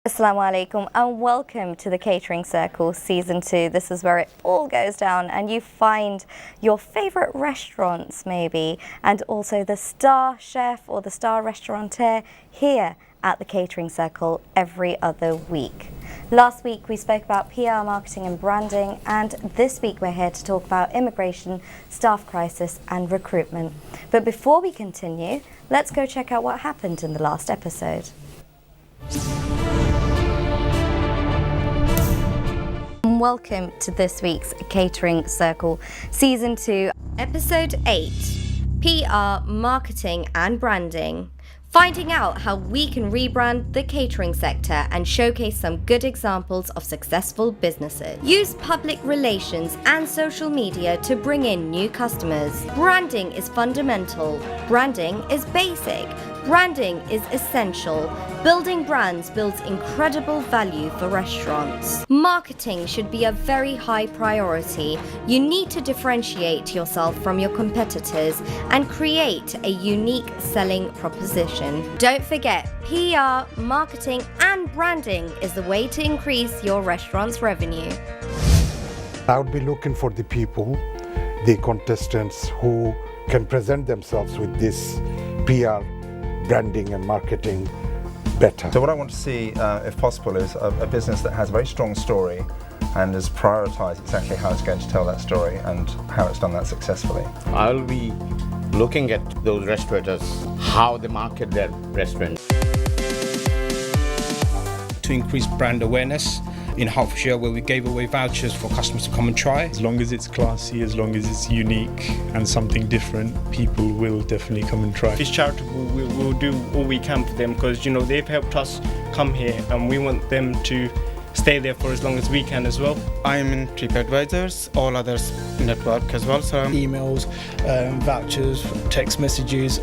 Assalamu alaikum and welcome to the Catering Circle Season 2. This is where it all goes down and you find your favourite restaurants maybe, and also the star chef or the star restaurateur here at the Catering Circle every other week. Last week we spoke about PR, marketing and branding, and this week we're here to talk about immigration, staff crisis and recruitment. But before we continue, let's go check out what happened in the last episode. Welcome to this week's Catering Circle, Season 2, Episode 8, PR, Marketing and Branding. Finding out how we can rebrand the catering sector and showcase some good examples of successful businesses. Use public relations and social media to bring in new customers. Branding is fundamental. Branding is basic. Branding is essential. Building brands builds incredible value for restaurants. Marketing should be a very high priority. You need to differentiate yourself from your competitors and create a unique selling proposition. Don't forget, PR, marketing and branding is the way to increase your restaurant's revenue. I would be looking for the people, the contestants who can present themselves with this PR, branding and marketing better. So what I want to see, if possible, is a business that has a very strong story and has prioritised exactly how it's going to tell that story and how it's done that successfully. I'll be looking at those restaurateurs, how they market their restaurant. To increase brand awareness in Hertfordshire, where we gave away vouchers for customers to come and try. As long as it's classy, as long as it's unique and something different, people will definitely come and try. If it's charitable, we'll do all we can for them because, they've helped us come here and we want them to stay there for as long as we can as well. I am in TripAdvisors, all others network as well. So emails, vouchers, text messages,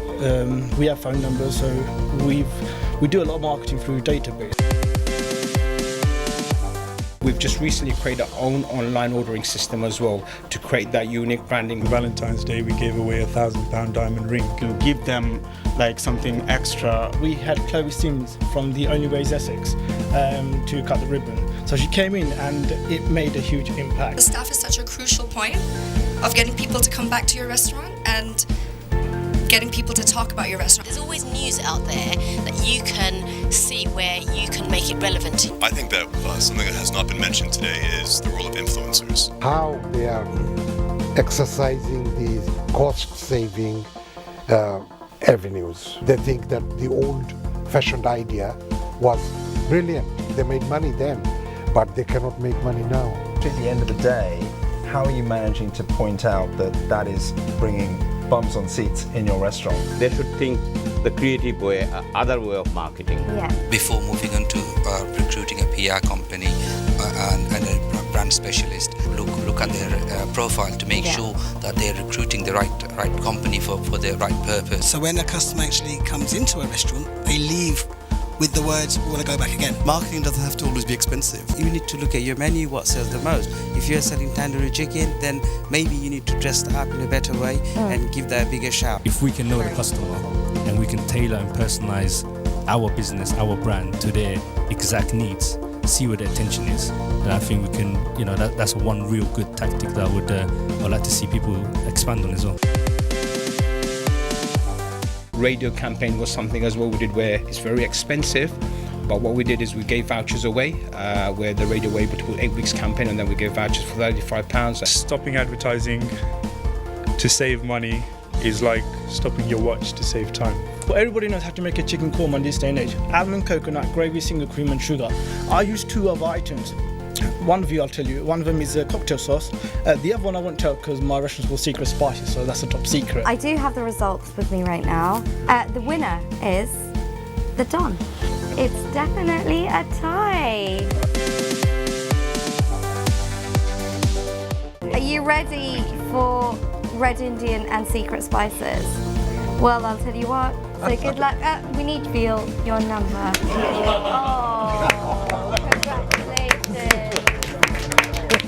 we have phone numbers, so we do a lot of marketing through database. We've just recently created our own online ordering system as well to create that unique branding. Valentine's Day we gave away £1,000 diamond ring. to give them like something extra. We had Chloe Sims from The Only Ways Essex to cut the ribbon. So she came in and it made a huge impact. The staff is such a crucial point of getting people to come back to your restaurant and getting people to talk about your restaurant. There's always news out there that you can see where you can make it relevant. I think that something that has not been mentioned today is the role of influencers. How they are exercising these cost-saving avenues. They think that the old-fashioned idea was brilliant. They made money then, but they cannot make money now. At the end of the day, how are you managing to point out that that is bringing bums on seats in your restaurant? They should think the creative way, other way of marketing. Yeah. Before moving on to recruiting a PR company and a brand specialist, look at their profile to make sure that they're recruiting the right company for the right purpose. So when a customer actually comes into a restaurant, they leave with the words, we want to go back again. Marketing doesn't have to always be expensive. You need to look at your menu, what sells the most. If you're selling tandoori chicken, then maybe you need to dress that up in a better way and give that a bigger shout. If we can know the customer and we can tailor and personalize our business, our brand to their exact needs, see where their attention is, and I think we can, that's one real good tactic that I'd like to see people expand on as well. Radio campaign was something as well we did where it's very expensive, but what we did is we gave vouchers away, where the radio were able to put 8 weeks campaign and then we gave vouchers for £35. Stopping advertising to save money is like stopping your watch to save time. Well, everybody knows how to make a chicken korma in this day and age. Almond, coconut, gravy, single cream and sugar. I use 2 other items. One of you I'll tell you, one of them is cocktail sauce. The other one I won't tell because my restaurant's called Secret Spicy, so that's a top secret. I do have the results with me right now. The winner is the Don. It's definitely a tie. Are you ready for Red Indian and Secret Spices? Well, I'll tell you what. So good luck. We need to feel your number. Oh, congratulations.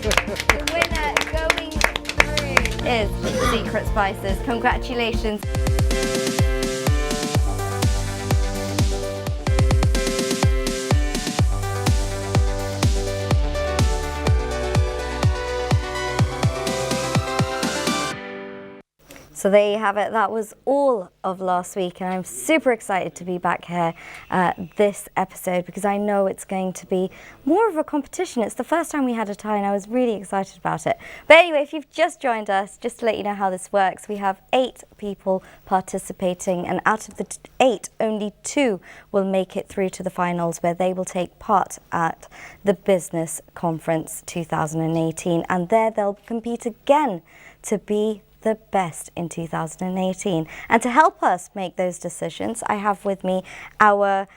The winner going through is Secret Spices. Congratulations. So there you have it. That was all of last week, and I'm super excited to be back here this episode because I know it's going to be more of a competition. It's the first time we had a tie, and I was really excited about it. But anyway, if you've just joined us, just to let you know how this works, we have 8 people participating, and out of the 8, only 2 will make it through to the finals, where they will take part at the Business Conference 2018, and there they'll compete again to be the best in 2018. And to help us make those decisions, I have with me our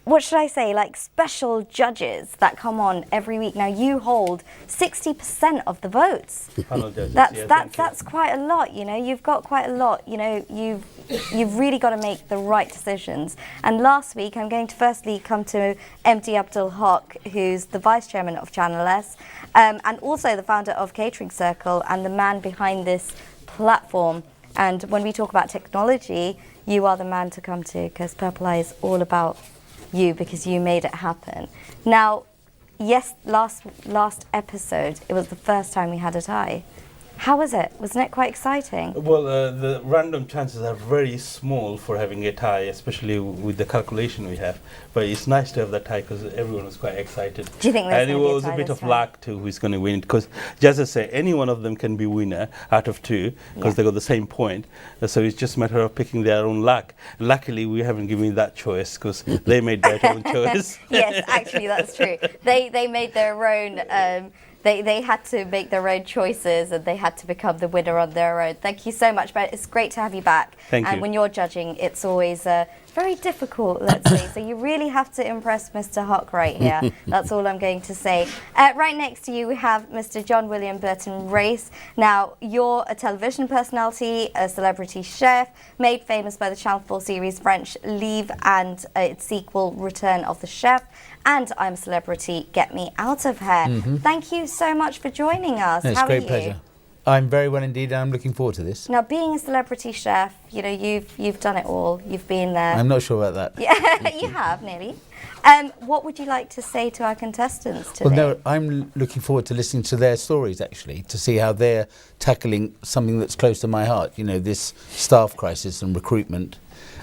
what should I say, like special judges that come on every week. Now you hold 60% of the votes. That's quite a lot, you know. You've got quite a lot, you know. You've really got to make the right decisions. And last week, I'm going to firstly come to MD Abdul Haq, who's the vice chairman of Channel S, and also the founder of Catering Circle and the man behind this platform. And when we talk about technology, you are the man to come to, because Purple Eye is all about you, because you made it happen. Now, yes, last episode, it was the first time we had a tie. How was it? Wasn't it quite exciting? Well, the random chances are very small for having a tie, especially with the calculation we have. But it's nice to have that tie because everyone was quite excited. Do you think there's and it was a bit of luck too who's going to win, because just as I say, any one of them can be winner out of 2 because they got the same point. So it's just a matter of picking their own luck. Luckily, we haven't given that choice because they made their own choice. Yes, actually, that's true. They made their own. They had to make their own choices, and they had to become the winner on their own. Thank you so much, but it's great to have you back. Thank you. And when you're judging, it's always very difficult, let's say. So you really have to impress Mr. Haq right here. That's all I'm going to say. Right next to you, we have Mr. John William Burton Race. Now, you're a television personality, a celebrity chef, made famous by the Channel 4 series French Leave and its sequel, Return of the Chef, and I'm a Celebrity, Get Me Out of Here. Thank you so much for joining us. It's How a great are you? pleasure. I'm very well indeed, and I'm looking forward to this. Now, being a celebrity chef, you know, you've done it all. You've been there. I'm not sure about that. Yeah, you have, nearly. What would you like to say to our contestants today? Well, no, I'm looking forward to listening to their stories, actually, to see how they're tackling something that's close to my heart, you know, this staff crisis and recruitment,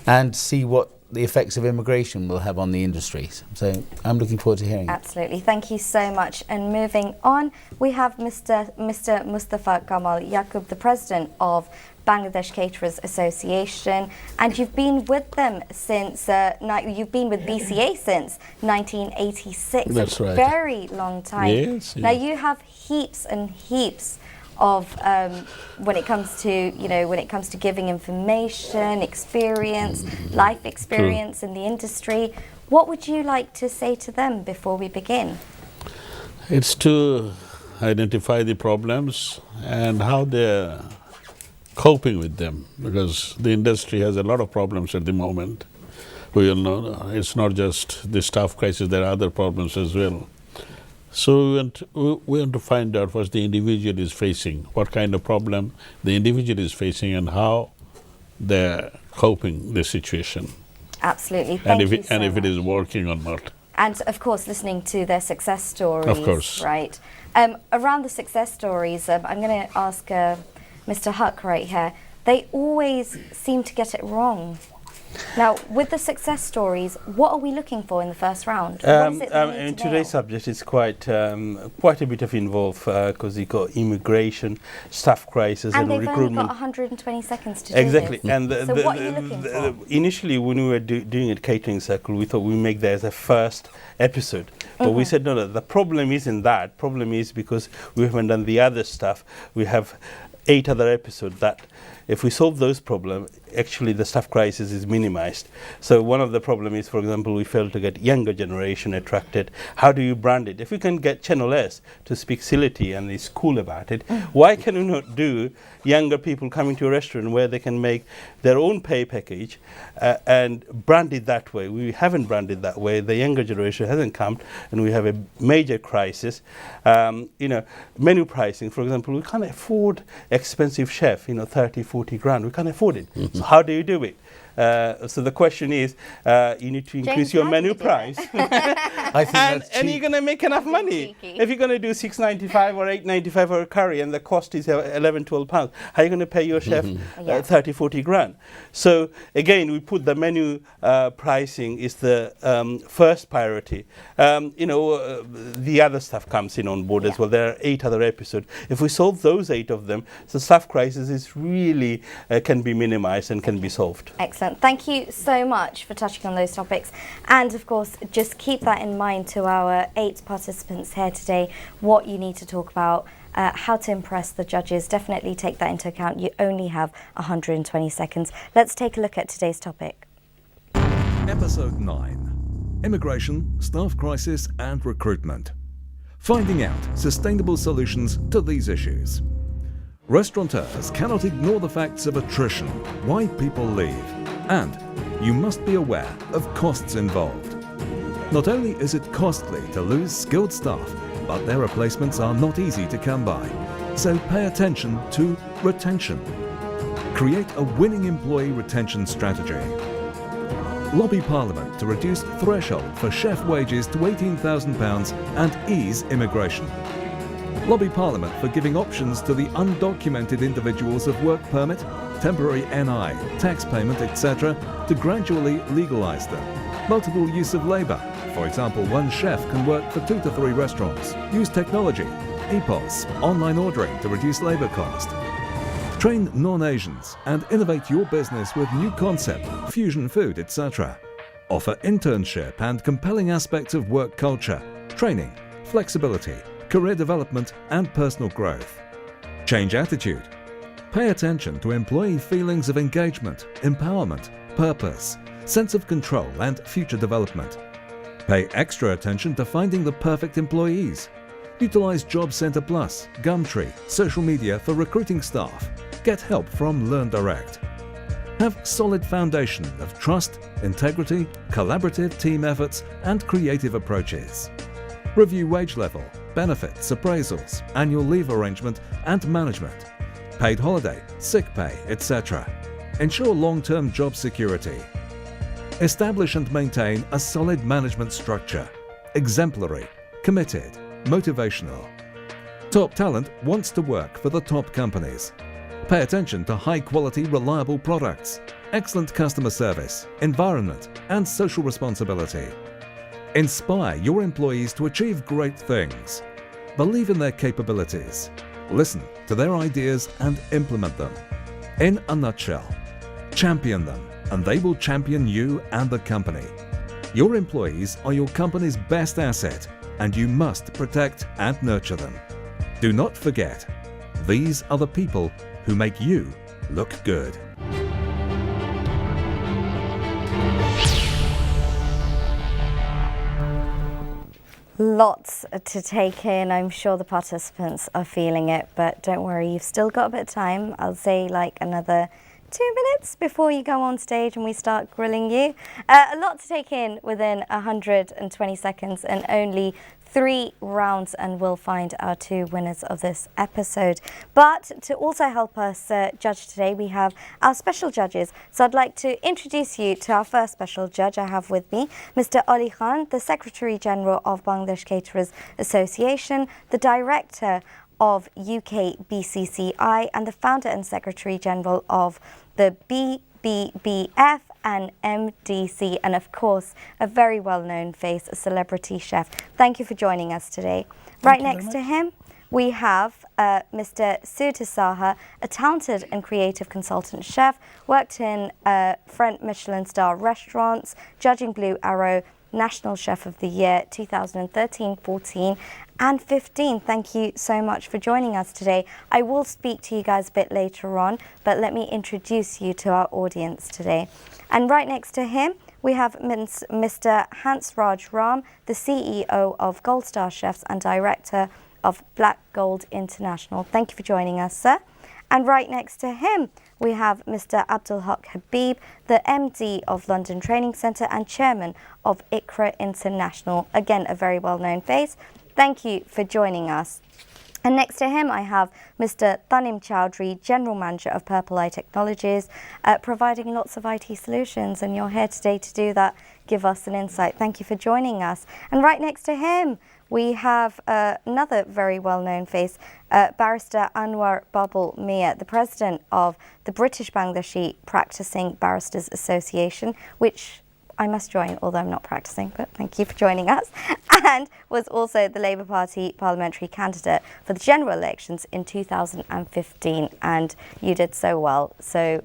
and see what the effects of immigration will have on the industry. So I'm looking forward to hearing it. Absolutely. Thank you so much. And moving on, we have Mr. Mustafa Kamal Yaqub, the president of Bangladesh Caterers Association, and you've been with them since you've been with BCA since 1986. That's right. Very long time. Yes. Now you have heaps and heaps of when it comes to giving information, experience, life experience in the industry. What would you like to say to them before we begin? It's to identify the problems and how they're coping with them, because the industry has a lot of problems at the moment. We all know it's not just the staff crisis, there are other problems as well. So we want to find out what the individual is facing, what kind of problem the individual is facing, and how they're coping the situation. Absolutely. Thank you so and if much. it is working or not. And of course, listening to their success stories. Of course. Right. Around the success stories, I'm going to ask Mr. Haq right here. They always seem to get it wrong. Now, with the success stories, what are we looking for in the first round? What is it that we need In to today's nail? subject, it's quite a bit of involved because you got immigration, staff crisis, And and they've only recruitment. got 120 seconds to do Exactly. this. And So what are you looking for? initially, when we were doing a catering circle, we thought we make that as a first episode. But we said, no, the problem isn't that. Problem is because we haven't done the other stuff. We have 8 other episodes that if we solve those problems, actually the staff crisis is minimized. So one of the problem is, for example, we fail to get younger generation attracted. How do you brand it? If we can get Channel S to speak Siliti and is cool about it, why can we not do younger people coming to a restaurant where they can make their own pay package and brand it that way? We haven't branded that way. The younger generation hasn't come, and we have a major crisis. Menu pricing, for example, we can't afford expensive chef, 30, 40 grand. We can't afford it. So how do you do it? So the question is, you need to increase your menu price. I think that's and you're going to make enough money. cheeky. If you're going to do $6.95 or $8.95 for a curry and the cost is 11, 12 pounds, how are you going to pay your chef 30, 40 grand? So again, we put the menu pricing is the first priority. The other stuff comes in on board as well. There are 8 other episodes. If we solve those 8 of them, the staff crisis is really can be minimized and can be solved. Excellent. Thank you so much for touching on those topics. And of course, just keep that in mind to our 8 participants here today, what you need to talk about, how to impress the judges. Definitely take that into account. You only have 120 seconds. Let's take a look at today's topic. Episode 9. Immigration, staff crisis and recruitment. Finding out sustainable solutions to these issues. Restaurateurs cannot ignore the facts of attrition, why people leave, and you must be aware of costs involved. Not only is it costly to lose skilled staff, but their replacements are not easy to come by. So pay attention to retention. Create a winning employee retention strategy. Lobby Parliament to reduce threshold for chef wages to £18,000 and ease immigration. Lobby Parliament for giving options to the undocumented individuals of work permit, temporary NI, tax payment, etc. to gradually legalise them. Multiple use of labour. For example, one chef can work for 2 to 3 restaurants. Use technology, EPOS, online ordering to reduce labour cost. Train non-Asians and innovate your business with new concept, fusion food, etc. Offer internship and compelling aspects of work culture, training, flexibility, career development and personal growth. Change attitude. Pay attention to employee feelings of engagement, empowerment, purpose, sense of control and future development. Pay extra attention to finding the perfect employees. Utilize Job Centre Plus, Gumtree, social media for recruiting staff. Get help from Learn Direct. Have solid foundation of trust, integrity, collaborative team efforts and creative approaches. Review wage level, benefits, appraisals, annual leave arrangement and management, paid holiday, sick pay, etc. Ensure long-term job security. Establish and maintain a solid management structure, exemplary, committed, motivational. Top talent wants to work for the top companies. Pay attention to high-quality, reliable products, excellent customer service, environment, and social responsibility. Inspire your employees to achieve great things. Believe in their capabilities. Listen to their ideas and implement them. In a nutshell, champion them, and they will champion you and the company. Your employees are your company's best asset, and you must protect and nurture them. Do not forget, these are the people who make you look good. Lots to take in. I'm sure the participants are feeling it, but don't worry, you've still got a bit of time. I'll say like another 2 minutes before you go on stage and we start grilling you. A lot to take in within 120 seconds and only 3 rounds, and we'll find our 2 winners of this episode. But to also help us judge today, we have our special judges. So I'd like to introduce you to our first special judge I have with me, Mr. Ali Khan, the Secretary General of Bangladesh Caterers Association, the Director of UK BCCI and the founder and Secretary General of the BBBF and MDC, and of course a very well-known face, a celebrity chef. Thank you for joining us today. Right next to him we have Mr. Sudha Saha, a talented and creative consultant chef, worked in French Michelin star restaurants, judging Blue Arrow, National Chef of the Year 2013, 14 and 15. Thank you so much for joining us today. I will speak to you guys a bit later on, but let me introduce you to our audience today. And right next to him, we have Mr. Hans Raj Ram, the CEO of Gold Star Chefs and Director of Black Gold International. Thank you for joining us, sir. And right next to him, we have Mr. Abdul Haq Habib, the MD of London Training Centre and Chairman of ICRA International. Again, a very well-known face. Thank you for joining us. And next to him, I have Mr. Tanim Chowdhury, General Manager of Purple Eye Technologies, providing lots of IT solutions. And you're here today to do that, give us an insight. Thank you for joining us. And right next to him, we have another very well-known face, Barrister Anwar Babul Mia, the President of the British Bangladeshi Practicing Barristers Association, which I must join, although I'm not practicing, but thank you for joining us, and was also the Labour Party parliamentary candidate for the general elections in 2015, and you did so well. So,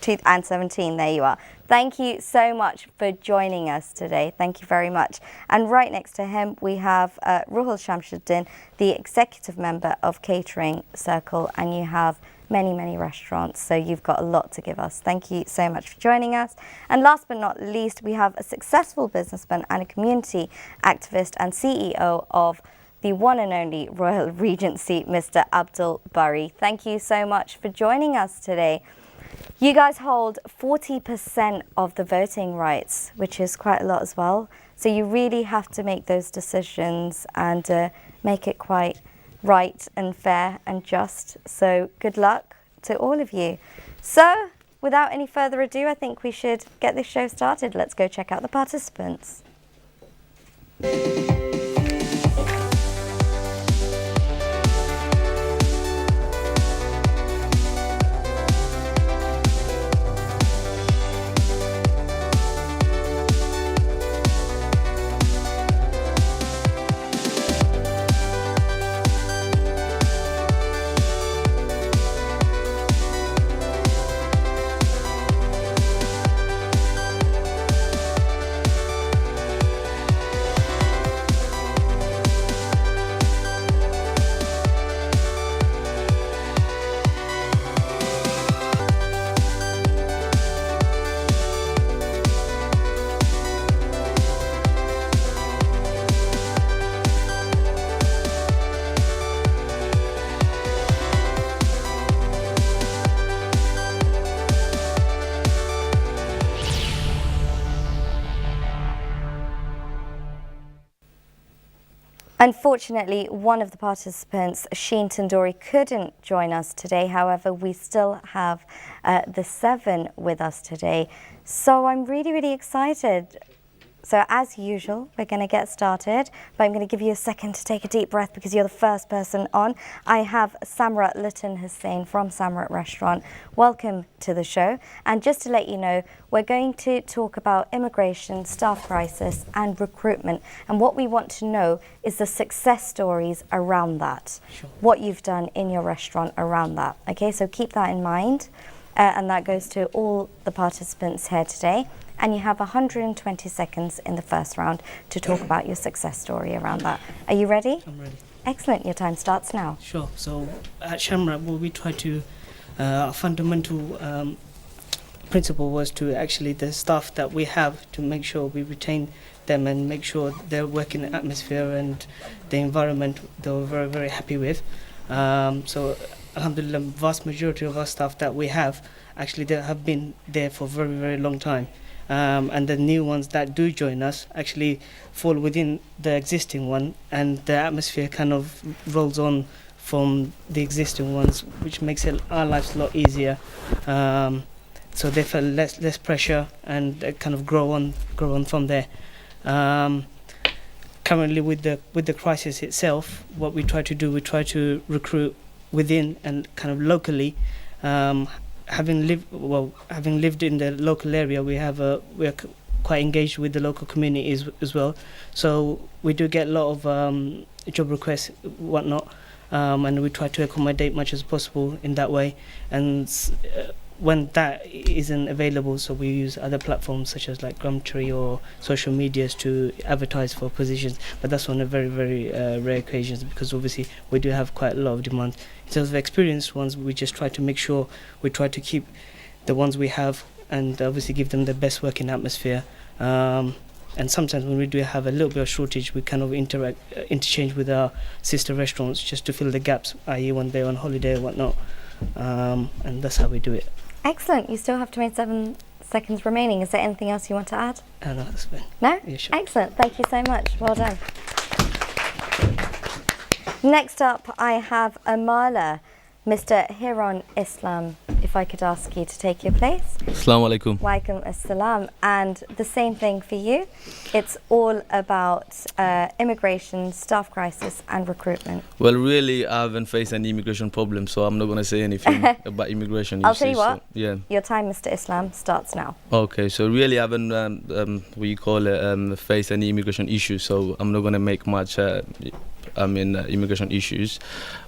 2017, there you are. Thank you so much for joining us today. Thank you very much. And right next to him, we have Ruhul Shamsuddin, the executive member of Catering Circle, and you have many restaurants, so you've got a lot to give us. Thank you so much for joining us. And last but not least, we have a successful businessman and a community activist and CEO of the one and only Royal Regency, Mr. Abdul Bari. Thank you so much for joining us today. You guys hold 40% of the voting rights, which is quite a lot as well. So you really have to make those decisions and make it quite right and fair and just. So good luck to all of you. So without any further ado, I think we should get this show started. Let's go check out the participants. Unfortunately, one of the participants, Sheen Tandoori, couldn't join us today. However, we still have the 7 with us today. So I'm really excited. So as usual, we're going to get started, but I'm going to give you a second to take a deep breath because you're the first person on. I have Samrat Litton Hussain from Samrat Restaurant. Welcome to the show. And just to let you know, we're going to talk about immigration, staff crisis and recruitment. And what we want to know is the success stories around that, what you've done in your restaurant around that. Okay, so keep that in mind. And that goes to all the participants here today. And you have 120 seconds in the first round to talk about your success story around that. Are you ready? I'm ready. Excellent, your time starts now. Sure. So at Shamrat, what we try to, our fundamental principle was to actually the staff that we have to make sure we retain them and make sure their working atmosphere and the environment they were very happy with. So alhamdulillah, vast majority of our staff that we have actually they have been there for a very long time. And the new ones that do join us actually fall within the existing one, and the atmosphere kind of rolls on from the existing ones, which makes our lives a lot easier. So they feel less pressure and kind of grow on from there. Currently, with the crisis itself, what we try to do, we try to recruit within and kind of locally. Having lived in the local area, we're quite engaged with the local community as well. So we do get a lot of job requests, whatnot, and we try to accommodate much as possible in that way. And when that isn't available, so we use other platforms such as like Gumtree or social medias to advertise for positions. But that's on a very rare occasions, because obviously we do have quite a lot of demand. In terms of experienced ones, we just try to make sure we try to keep the ones we have and obviously give them the best working atmosphere. And sometimes when we do have a little bit of shortage, we kind of interchange with our sister restaurants just to fill the gaps, i.e. when they're on holiday or whatnot. And that's how we do it. Excellent. You still have 27 seconds remaining. Is there anything else you want to add? No, that's fine. No? Yeah, sure. Excellent. Thank you so much. Well done. Next up, I have Amala, Mr. Hiron Islam. If I could ask you to take your place. Assalamu alaikum. Walaikum assalam. And the same thing for you. It's all about immigration, staff crisis, and recruitment. Well, really, I haven't faced any immigration problem, so I'm not going to say anything about immigration. I'll tell you what. So, yeah. Your time, Mr. Islam, starts now. Okay, so really, I haven't faced any immigration issues, so I'm not going to make much. Immigration issues,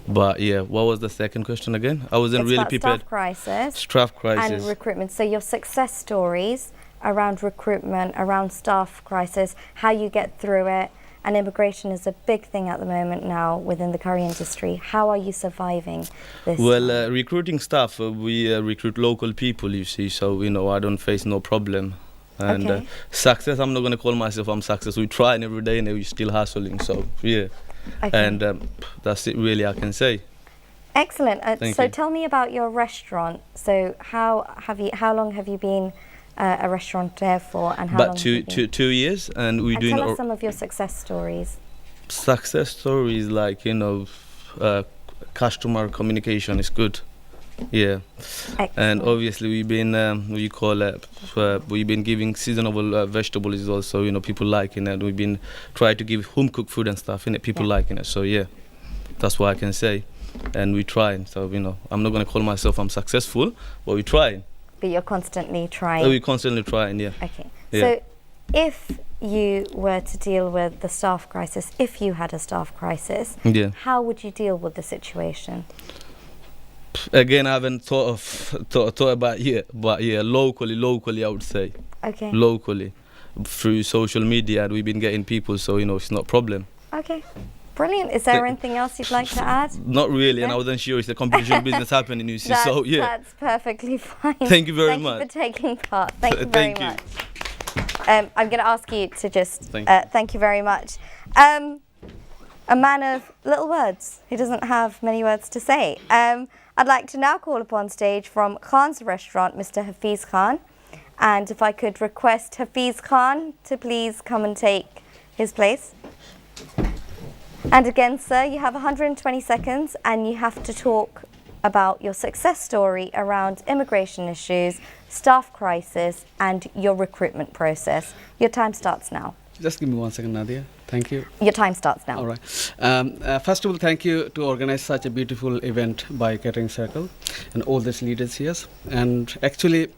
but yeah, what was the second question again? I wasn't really prepared. Staff crisis and recruitment. So your success stories around recruitment, around staff crisis, how you get through it, and immigration is a big thing at the moment now within the curry industry. How are you surviving this? Well, recruiting staff, we recruit local people, you see, so I don't face no problem. And success, I'm not going to call myself I'm success. We try every day and we're still hustling, so yeah. Okay. And that's it really I can say. Excellent. Thank so you. Tell me about your restaurant. So how long have you been a restaurateur for, and how long? About 2 years, and we're doing. Tell us some of your success stories. Success stories like customer communication is good. Yeah. Excellent. And obviously we've been we've been giving seasonable vegetables also, people liking it. We've been trying to give home cooked food and stuff in it, people liking it. So yeah, that's what I can say. And we're trying. So I'm not going to call myself I'm successful, but we're trying. But you're constantly trying. We're constantly trying, yeah. Okay. Yeah. So if you were to deal with the staff crisis, if you had a staff crisis, how would you deal with the situation? Again, I haven't thought about yet, but yeah, locally I would say. Okay. Locally, through social media, we've been getting people, so it's not a problem. Okay, brilliant. Is there anything else you'd like to add? Not really, and I wasn't sure it's a competition business happening, you see. So yeah, that's perfectly fine. Thank you very much. Thank you for taking part. Thank you very Thank much. I'm going to ask you to just thank you very much. A man of little words. He doesn't have many words to say. I'd like to now call upon stage from Khan's restaurant, Mr. Hafiz Khan. And if I could request Hafiz Khan to please come and take his place. And again, sir, you have 120 seconds and you have to talk about your success story around immigration issues, staff crisis, and your recruitment process. Your time starts now. Just give me 1 second, Nadia. Thank you. Your time starts now. All right. First of all, thank you to organize such a beautiful event by Catering Circle and all these leaders here. And actually,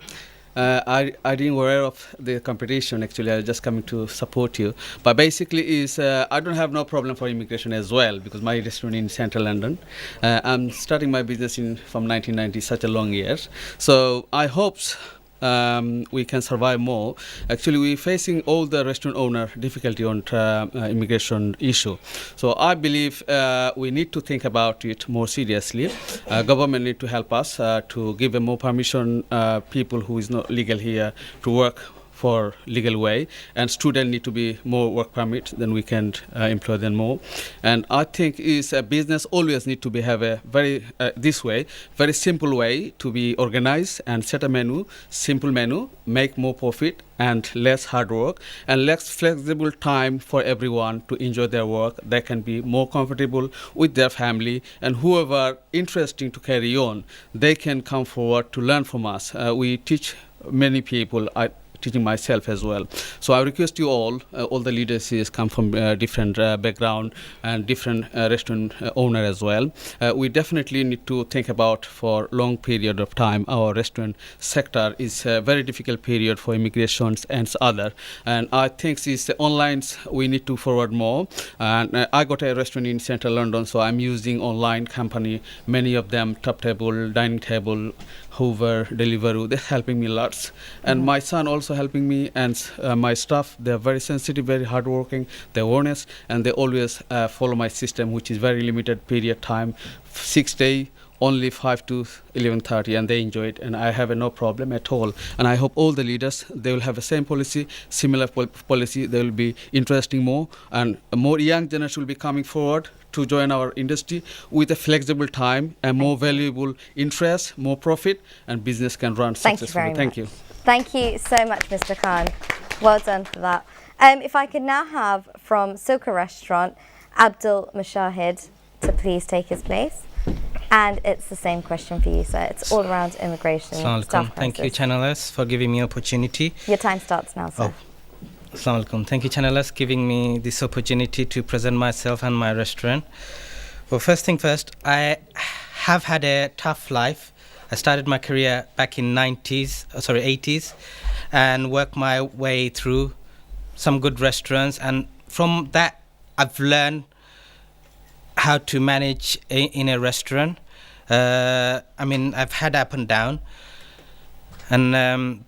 I didn't aware of the competition. Actually, I was just coming to support you. But basically, I don't have no problem for immigration as well because my restaurant in Central London. I'm starting my business from 1990, such a long year. So I hope we can survive more. Actually, we're facing all the restaurant owner difficulty on immigration issue. So I believe we need to think about it more seriously. Government need to help us to give more permission people who is not legal here to work for legal way, and students need to be more work permit, then we can employ them more. And I think is a business always need to be have a very very simple way to be organized and set a menu, simple menu, make more profit and less hard work and less flexible time for everyone to enjoy their work. They can be more comfortable with their family, and whoever interested to carry on, they can come forward to learn from us. We teach many people. Teaching myself as well. So I request you all the leaders here come from different background and different restaurant owner as well. We definitely need to think about for long period of time. Our restaurant sector is a very difficult period for immigrations and other. And I think it's the online we need to forward more. And I got a restaurant in Central London, so I'm using online company. Many of them, Top Table, Dining Table, Hoover, Deliveroo, they're helping me lots. And my son also helping me, and my staff, they're very sensitive, very hardworking, they're honest, and they always follow my system, which is very limited period time, 6 days, only 5 to 11:30, and they enjoy it, and I have no problem at all. And I hope all the leaders, they will have the same policy, similar policy, they will be interesting more, and more young generation will be coming forward to join our industry with a flexible time and more valuable interest, more profit, and business can run successfully. Thank you. Thank you so much, Mr. Khan. Well done for that. If I could now have from Silka Restaurant, Abdul Mashahid, to please take his place. And it's the same question for you, sir. It's all around immigration. Assalamu staff alaikum. Thank you, crisis. Channel S, for giving me opportunity. Your time starts now, sir. Assalamu alaikum. Thank you, Channel S, giving me this opportunity to present myself and my restaurant. Well, first thing first, I have had a tough life. I started my career back in 80s, and worked my way through some good restaurants. And from that, I've learned how to manage in a restaurant. I mean, I've had up and down, and a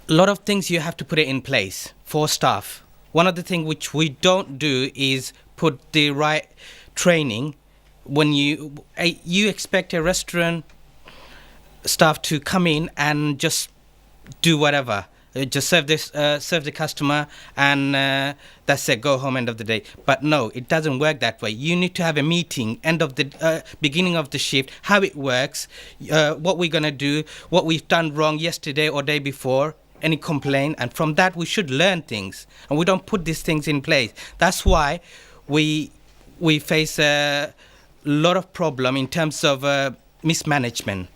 lot of things you have to put it in place for staff. One of the things which we don't do is put the right training. When you expect a restaurant staff to come in and just do whatever. Just serve the customer, and that's it. Go home. End of the day. But no, it doesn't work that way. You need to have a meeting, end of the beginning of the shift, how it works, what we're gonna do, what we've done wrong yesterday or day before, any complaint, and from that we should learn things. And we don't put these things in place. That's why we face a lot of problem in terms of mismanagement.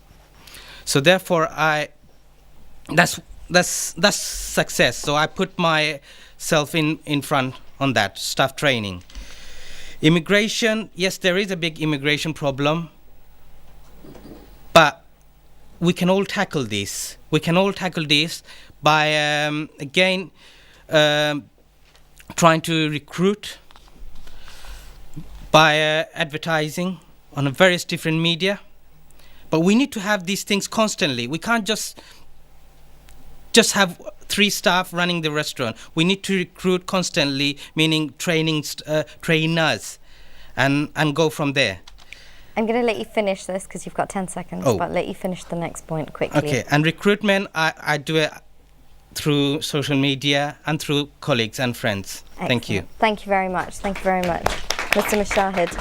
So therefore, that's success. So I put myself in front on that staff training. Immigration, yes, there is a big immigration problem, but we can all tackle this. We can all tackle this by again trying to recruit, by advertising on a various different media. But we need to have these things constantly. We can't just have 3 staff running the restaurant. We need to recruit constantly, meaning trainers, and go from there. I'm going to let you finish this because you've got 10 seconds, but let you finish the next point quickly. Okay, and recruitment, I do it through social media and through colleagues and friends. Excellent. Thank you. Thank you very much. Thank you very much, Mr. Mashahid.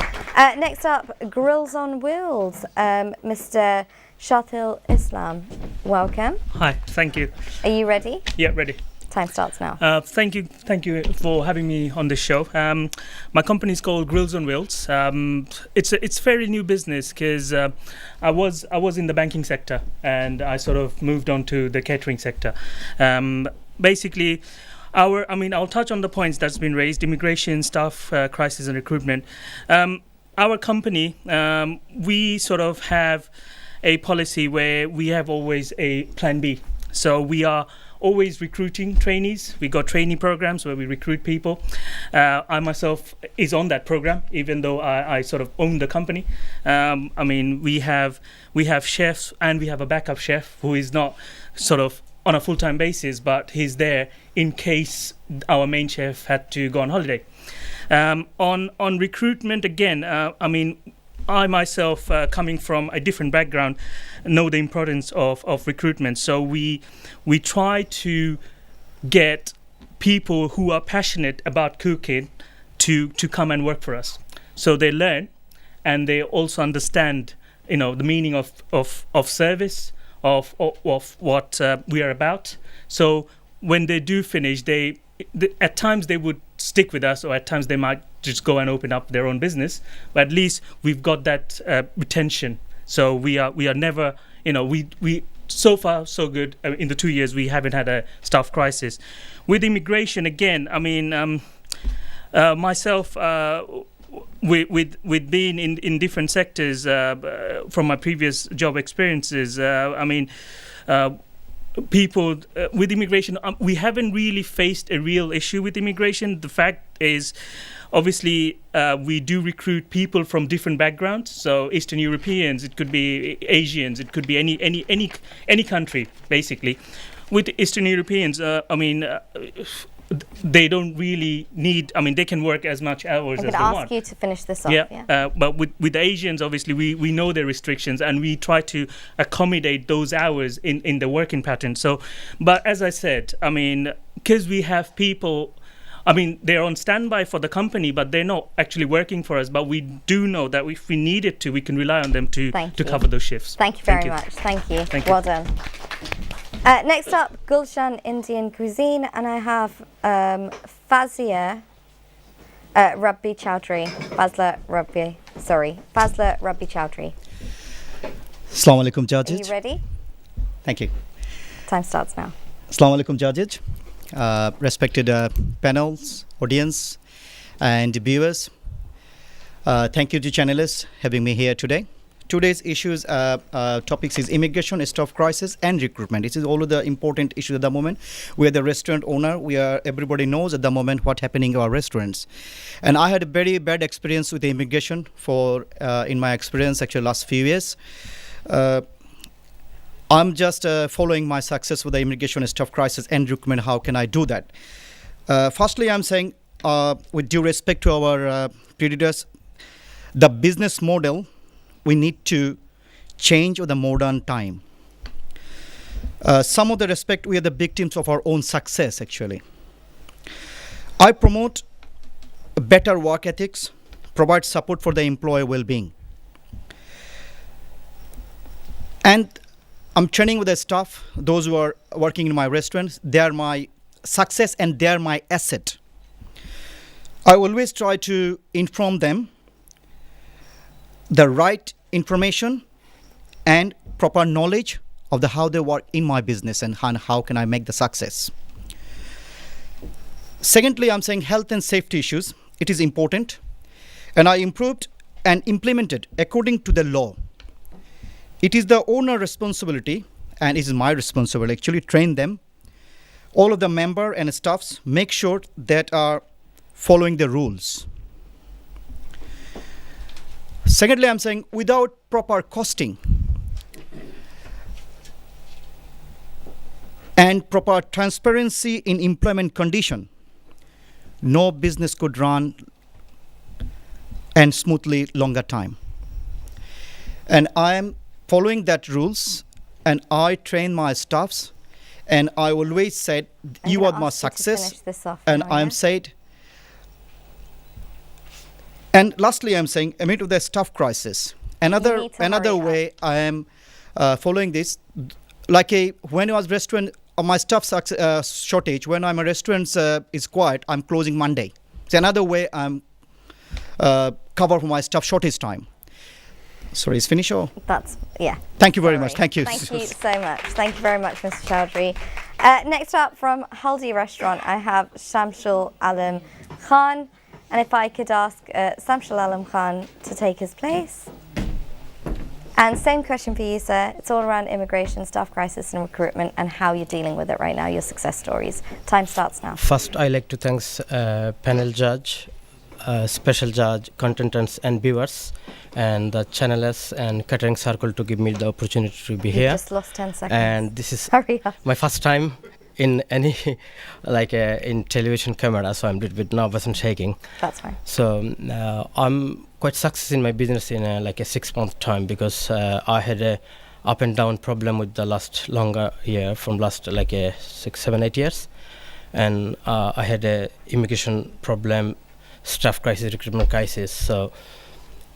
Next up, Grills on Wheels, Mr. Shatil Islam. Welcome. Hi, thank you. Are you ready? Yeah, ready. Time starts now. Thank you for having me on this show. My company is called Grills on Wheels. It's fairly new business because I was in the banking sector and I sort of moved on to the catering sector. Basically, I'll touch on the points that's been raised: immigration, staff crisis, and recruitment. Our company, we sort of have a policy where we have always a plan B. So we are always recruiting trainees. We got trainee programs where we recruit people. I myself is on that program, even though I sort of own the company. We have chefs, and we have a backup chef who is not sort of on a full-time basis, but he's there in case our main chef had to go on holiday. On recruitment again, I myself, coming from a different background, know the importance of recruitment. So we try to get people who are passionate about cooking to come and work for us. So they learn, and they also understand, the meaning of service, of what we are about. So when they do finish, they at times they would stick with us, or at times they might just go and open up their own business. But at least we've got that retention. So we are never, we so far so good. In the 2 years we haven't had a staff crisis. With immigration again, myself, with being in different sectors from my previous job experiences, people with immigration, we haven't really faced a real issue with immigration. The fact is, obviously, we do recruit people from different backgrounds. So Eastern Europeans, it could be Asians, it could be any country, basically. With Eastern Europeans, they don't really need, they can work as much hours as they want. I'm going to ask you to finish this off. Yeah. But with the Asians, obviously, we know their restrictions, and we try to accommodate those hours in the working pattern. So, but as I said, because we have people, they're on standby for the company, but they're not actually working for us. But we do know that if we needed to, we can rely on them to cover those shifts. Thank you very much. Thank you. Well done. Next up, Gulshan Indian Cuisine, and I have Fazia Rabbi Chowdhury. Fazla Rabbi Chowdhury. Assalamu alaikum, Are judges. you ready? Thank you. Time starts now. Assalamu alaikum, judges. Respected panels, audience, and viewers. Thank you to channelists having me here today. Today's issues topics is immigration, staff crisis, and recruitment. This is all of the important issues at the moment. We are the restaurant owner. Everybody knows at the moment what's happening in our restaurants. And I had a very bad experience with the immigration in my experience, actually last few years. I'm just following my success with the immigration, staff crisis, and recruitment. How can I do that? Firstly, I'm saying, with due respect to our predators, the business model we need to change with the modern time. Some of the respect, we are the victims of our own success, actually. I promote better work ethics, provide support for the employee well-being. And I'm training with the staff, those who are working in my restaurants, they are my success and they are my asset. I always try to inform them the right information and proper knowledge of how they work in my business and how can I make the success. Secondly, I'm saying health and safety issues. It is important. And I improved and implemented according to the law. It is the owner responsibility, and it is my responsibility actually train them. All of the member and staffs make sure that are following the rules. Secondly, I'm saying without proper costing and proper transparency in employment condition, no business could run and smoothly longer time. And I am following that rules, and I train my staffs, and I always said, you are my success, and I'm said. And lastly, I'm saying, amid the staff crisis, another way I am following this, like when I was restaurant, my staff shortage, when I'm a restaurant is quiet, I'm closing Monday. It's another way I'm cover for my staff shortage time. Sorry, it's finished or? Yeah. Thank you very much. Thank you. Thank you so much. Thank you very much, Mr. Chowdhury. Next up from Haldi Restaurant, I have Shamsul Alam Khan. And if I could ask Shamsul Alam Khan to take his place. And same question for you, sir. It's all around immigration, staff crisis and recruitment and how you're dealing with it right now, your success stories. Time starts now. First, I like to thank panel judge, special judge, contestants and viewers, and the channelists and catering circle to give me the opportunity to be here. Just lost 10 seconds. And this is my first time in any in television camera, so I'm a little bit nervous and shaking. That's fine. So I'm quite successful in my business in a 6-month time, because I had a up and down problem with the last longer year from last 6, 7, 8 years, and I had a immigration problem, staff crisis, recruitment crisis. So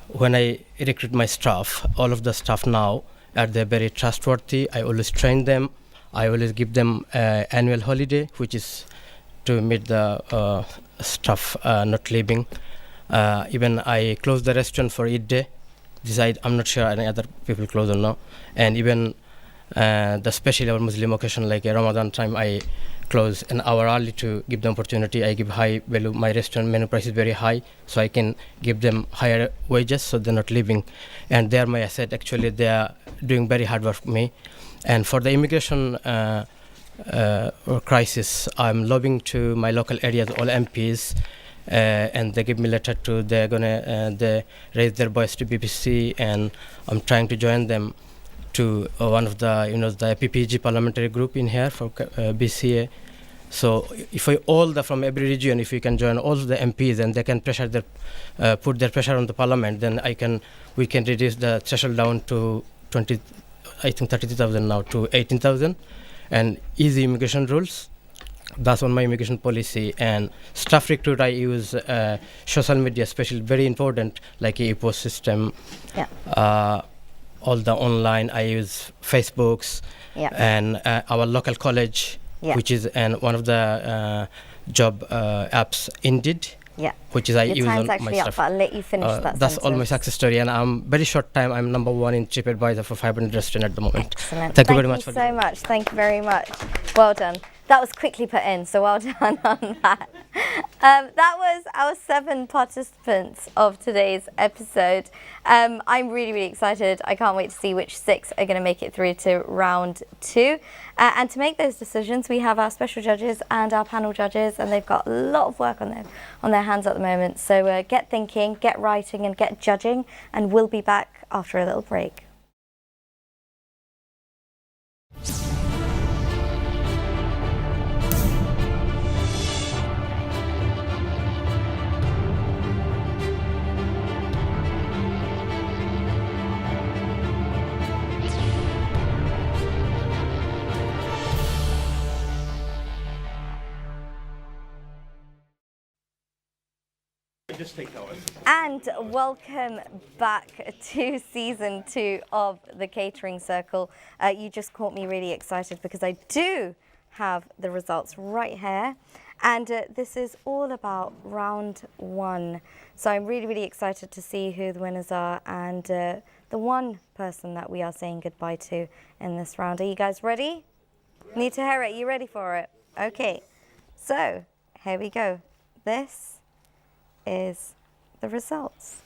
when I recruit my staff, all of the staff now are they very trustworthy. I always train them. I always give them annual holiday, which is to meet the staff not leaving. Even I close the restaurant for Eid day. I'm not sure any other people close or not. And even the special our Muslim occasion like Ramadan time, I close an hour early to give them opportunity. I give high value. My restaurant menu price is very high, so I can give them higher wages, so they're not leaving. And they are my asset. Actually, they are doing very hard work for me. And for the immigration crisis, I'm lobbying to my local areas, all MPs, and they give me letter to they're gonna they raise their voice to BBC, and I'm trying to join them to one of the the PPG parliamentary group in here for BCA. So if from every region, if we can join all the MPs and they can pressure put their pressure on the parliament, then we can reduce the threshold down to 32,000 now to 18,000, and easy immigration rules. That's on my immigration policy. And staff recruit, I use social media, especially very important, like e-post system. Yeah. All the online, I use Facebooks, and our local college, which is one of the job apps, Indeed. Yeah. which is I Your use time's on actually my up, stuff. but I'll let you finish that That's all my sentence. success story, and I'm very short time. I'm number 1 in TripAdvisor for 500 restaurant at the moment. Excellent. Thank you very much. Thank you so much. Thank you very much. Well done. That was quickly put in, so well done on that. That was our 7 participants of today's episode. I'm really, really excited. I can't wait to see which 6 are going to make it through to round 2. And to make those decisions, we have our special judges and our panel judges, and they've got a lot of work on their hands at the moment. So get thinking, get writing, and get judging, and we'll be back after a little break. And welcome back to season 2 of the Catering Circle. You just caught me really excited because I do have the results right here. And this is all about round 1. So I'm really, really excited to see who the winners are and the one person that we are saying goodbye to in this round. Are you guys ready? Need to hear it. You ready for it? Okay. So here we go. This is the results.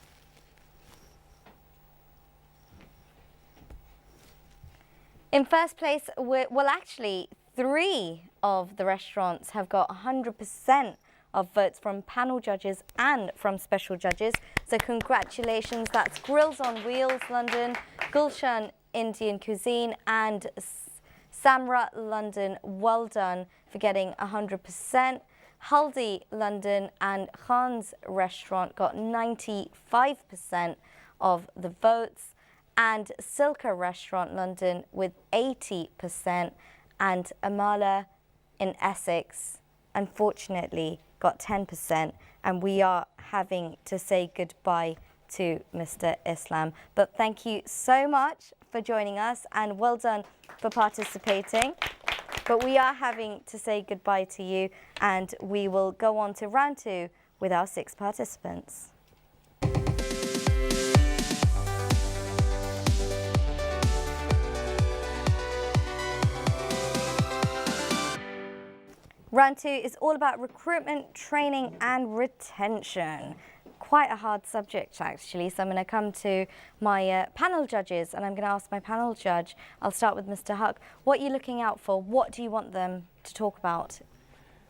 In first place, well, actually, 3 of the restaurants have got 100% of votes from panel judges and from special judges. So congratulations, that's Grills on Wheels London, Gulshan Indian Cuisine and Samra London. Well done for getting 100%. Haldi London and Khan's Restaurant got 95% of the votes, and Silka Restaurant London with 80%, and Amala in Essex unfortunately got 10%, and we are having to say goodbye to Mr. Islam. But thank you so much for joining us and well done for participating. But we are having to say goodbye to you, and we will go on to round 2 with our 6 participants. Round 2 is all about recruitment, training and retention. Quite a hard subject actually, so I'm going to come to my panel judges and I'm going to ask my panel judge. I'll start with Mr. Huck. What are you looking out for? What do you want them to talk about?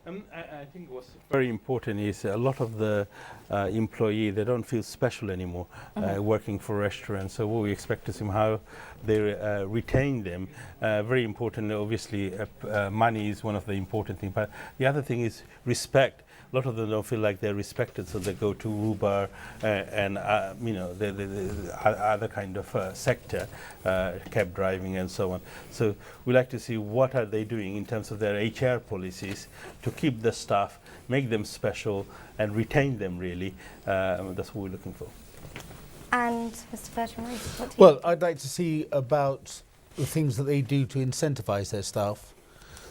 I think what's very important is a lot of the employee, they don't feel special anymore working for restaurants. So what we expect to see how they retain them. Very important, obviously, money is one of the important things. But the other thing is respect. A lot of them don't feel like they're respected, so they go to Uber and the other kind of sector, cab driving and so on. So we like to see what are they doing in terms of their HR policies to keep the staff, make them special and retain them really. That's what we're looking for. And Mr. Bertrand-Rees, what do you Well, I'd like to see about the things that they do to incentivise their staff.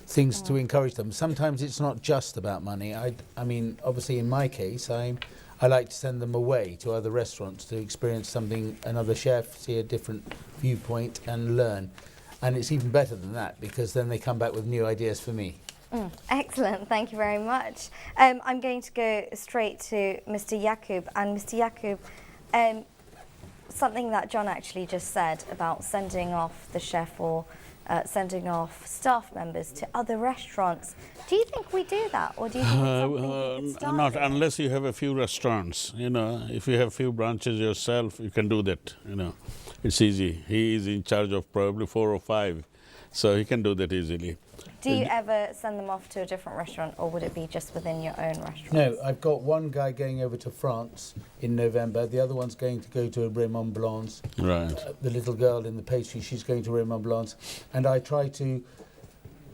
Things to encourage them. Sometimes it's not just about money. I mean, obviously in my case, I like to send them away to other restaurants to experience something, another chef, see a different viewpoint and learn. And it's even better than that because then they come back with new ideas for me. Excellent, thank you very much. I'm going to go straight to Mr. Yaqub. And Mr. Yaqub, something that John actually just said about sending off the chef or sending off staff members to other restaurants. Do you think we do that, or do you think it's something we could start Not doing? unless you have a few restaurants. You know, if you have few branches yourself, you can do that. You know, it's easy. He is in charge of probably 4 or 5, so he can do that easily. Do you ever send them off to a different restaurant, or would it be just within your own restaurant? No, I've got one guy going over to France in November. The other one's going to go to Raymond Blanc. Right. The little girl in the pastry, she's going to Raymond Blanc. And I try to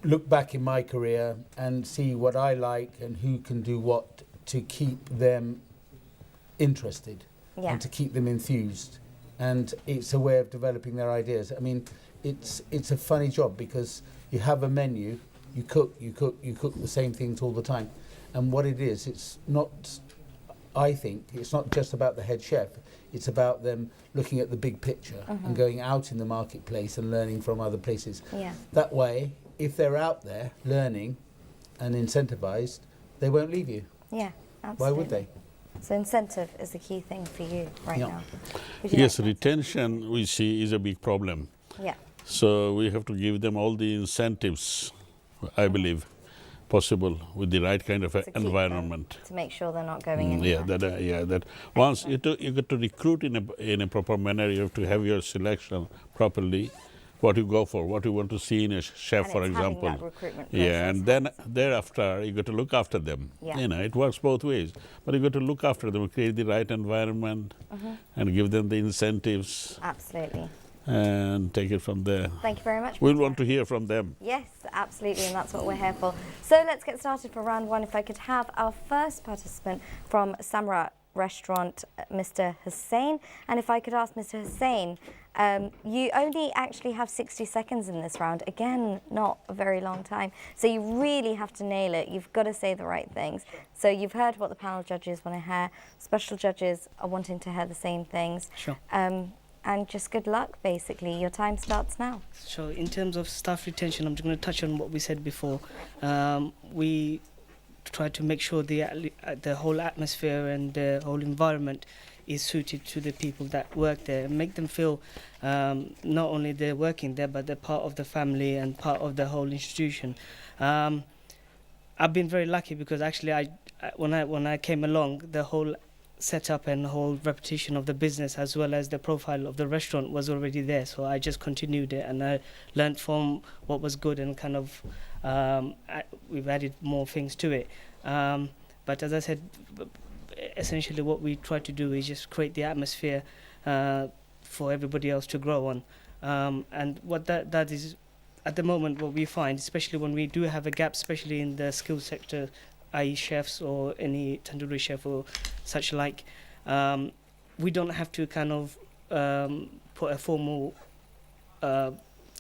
look back in my career and see what I like and who can do what to keep them interested and to keep them enthused. And it's a way of developing their ideas. I mean, it's a funny job because you have a menu, you cook the same things all the time. And what it is, it's not, I think it's not just about the head chef, it's about them looking at the big picture and going out in the marketplace and learning from other places. Yeah. That way, if they're out there learning and incentivized, they won't leave you. Yeah, absolutely. Why would they? So incentive is the key thing for you right Yeah. now. Would you Yes, like retention we see is a big problem. to- Yeah. So we have to give them all the incentives, I believe, possible with the right kind of To keep them, environment. to make sure they're not going in. Yeah, that once you get to recruit in a proper manner, you have to have your selection properly. What you go for, what you want to see in a chef, And for it's having example. that recruitment Yeah, and then thereafter you got to look after them. Yeah. You know, it works both ways. But you got to look after them, create the right environment, and give them the incentives, Absolutely. and take it from there. Thank you very much. We'll Peter. want to hear from them. Yes, absolutely, and that's what we're here for. So let's get started for round one. If I could have our first participant from Samra Restaurant, Mr. Hussain, and if I could ask Mr. Hussain, you only actually have 60 seconds in this round. Again, not a very long time. So you really have to nail it. You've got to say the right things. So you've heard what the panel judges want to hear. Special judges are wanting to hear the same things. Sure. And just good luck, basically. Your time starts now. So in terms of staff retention, I'm just going to touch on what we said before. We try to make sure the whole atmosphere and the whole environment is suited to the people that work there, and make them feel not only they're working there, but they're part of the family and part of the whole institution. I've been very lucky because actually, when I came along, the whole setup and the whole reputation of the business as well as the profile of the restaurant was already there. So I just continued it, and I learned from what was good, and kind of we've added more things to it. But as I said, essentially what we try to do is just create the atmosphere for everybody else to grow on. And what that is, at the moment, what we find, especially when we do have a gap, especially in the skill sector, i.e. chefs or any tandoori chef or such like, we don't have to kind of put a formal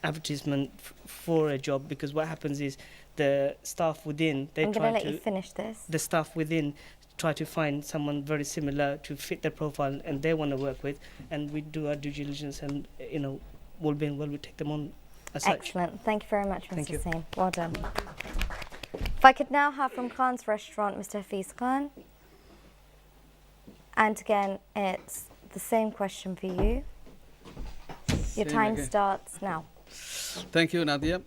advertisement for a job, because what happens is the staff within, I'm going to let you finish this. The staff within try to find someone very similar to fit their profile and they want to work with, and we do our due diligence, and all being well, we take them on as such. Excellent. Thank you very much, Thank Mr. you. Hussain. Well done. If I could now have from Khan's restaurant, Mr. Hafiz Khan. And again, it's the same question for you. Your Same time again. starts now. Thank you, Nadia.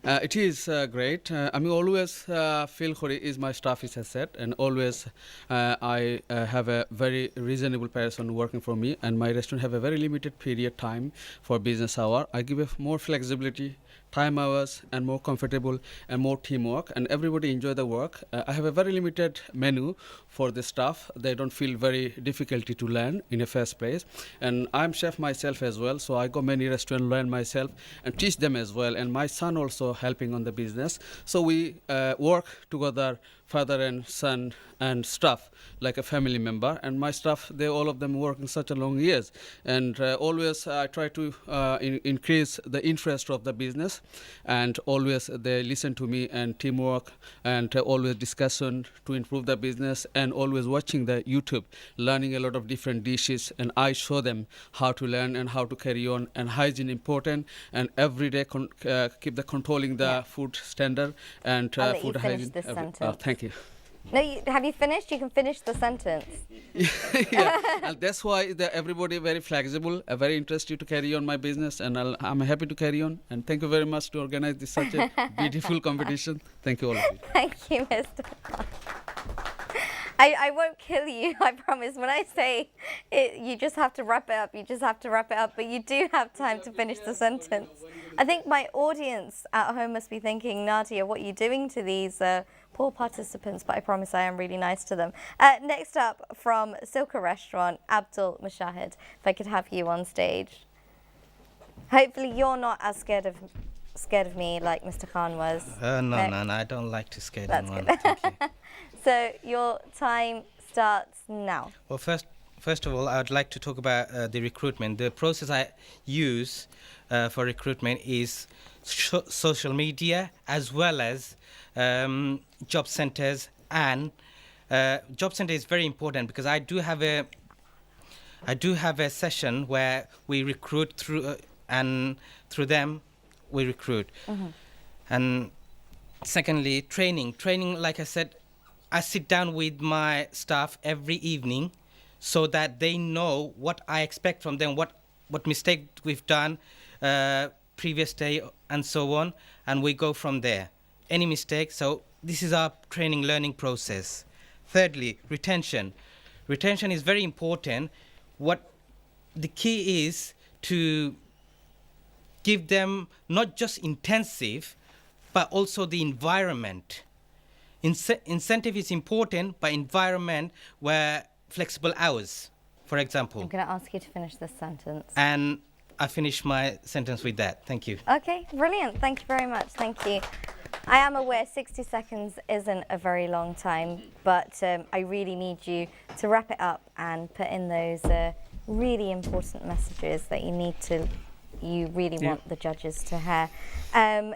It is great. I mean, always feel Khori is my staff is asset, and always I have a very reasonable person working for me, and my restaurant have a very limited period time for business hour. I give a more flexibility, time hours, and more comfortable and more teamwork, and everybody enjoy the work. I have a very limited menu for the staff. They don't feel very difficulty to learn in the first place, and I'm chef myself as well, so I go many restaurants, learn myself and teach them as well, and my son also helping on the business. So we work together, father and son and staff, like a family member. And my staff, they all of them working such a long years, and always I try to increase the interest of the business, and always they listen to me, and teamwork, and always discussion to improve the business, and always watching the YouTube, learning a lot of different dishes, and I show them how to learn and how to carry on, and hygiene important, and every day keep the controlling the food standard and I'll let food you finish hygiene. this sentence. Thank you. No, have you finished? You can finish the sentence. Yeah, and that's why everybody very flexible, very interested to carry on my business, and I'm happy to carry on. And thank you very much to organize this such a beautiful competition. Thank you all of you. Thank you, Mr. Khan. I won't kill you, I promise. When I say it, you just have to wrap it up. You just have to wrap it up, but you do have time to finish the sentence. I think my audience at home must be thinking, Nadia, what are you doing to these poor participants? But I promise I am really nice to them. Next up, from Silka Restaurant, Abdul Mushahid. If I could have you on stage. Hopefully you're not as scared of me like Mr. Khan was. No, I don't like to scare That's anyone. good. Thank you. So your time starts now. Well, first of all, I would like to talk about the recruitment. The process I use for recruitment is social media, as well as job centers and job center is very important because I do have a session where we recruit through and through them we recruit. And secondly, training, like I said, I sit down with my staff every evening so that they know what I expect from them, what mistake we've done previous day and so on, and we go from there. Any mistake, so this is our training learning process. Thirdly, retention is very important. What the key is to give them not just intensive but also the environment. Incentive is important, but environment where flexible hours, for example. I'm going to ask you to finish this sentence. And I finish my sentence with that. Thank you. Okay, brilliant. Thank you very much. Thank you. I am aware 60 seconds isn't a very long time, but I really need you to wrap it up and put in those really important messages that you really want the judges to hear.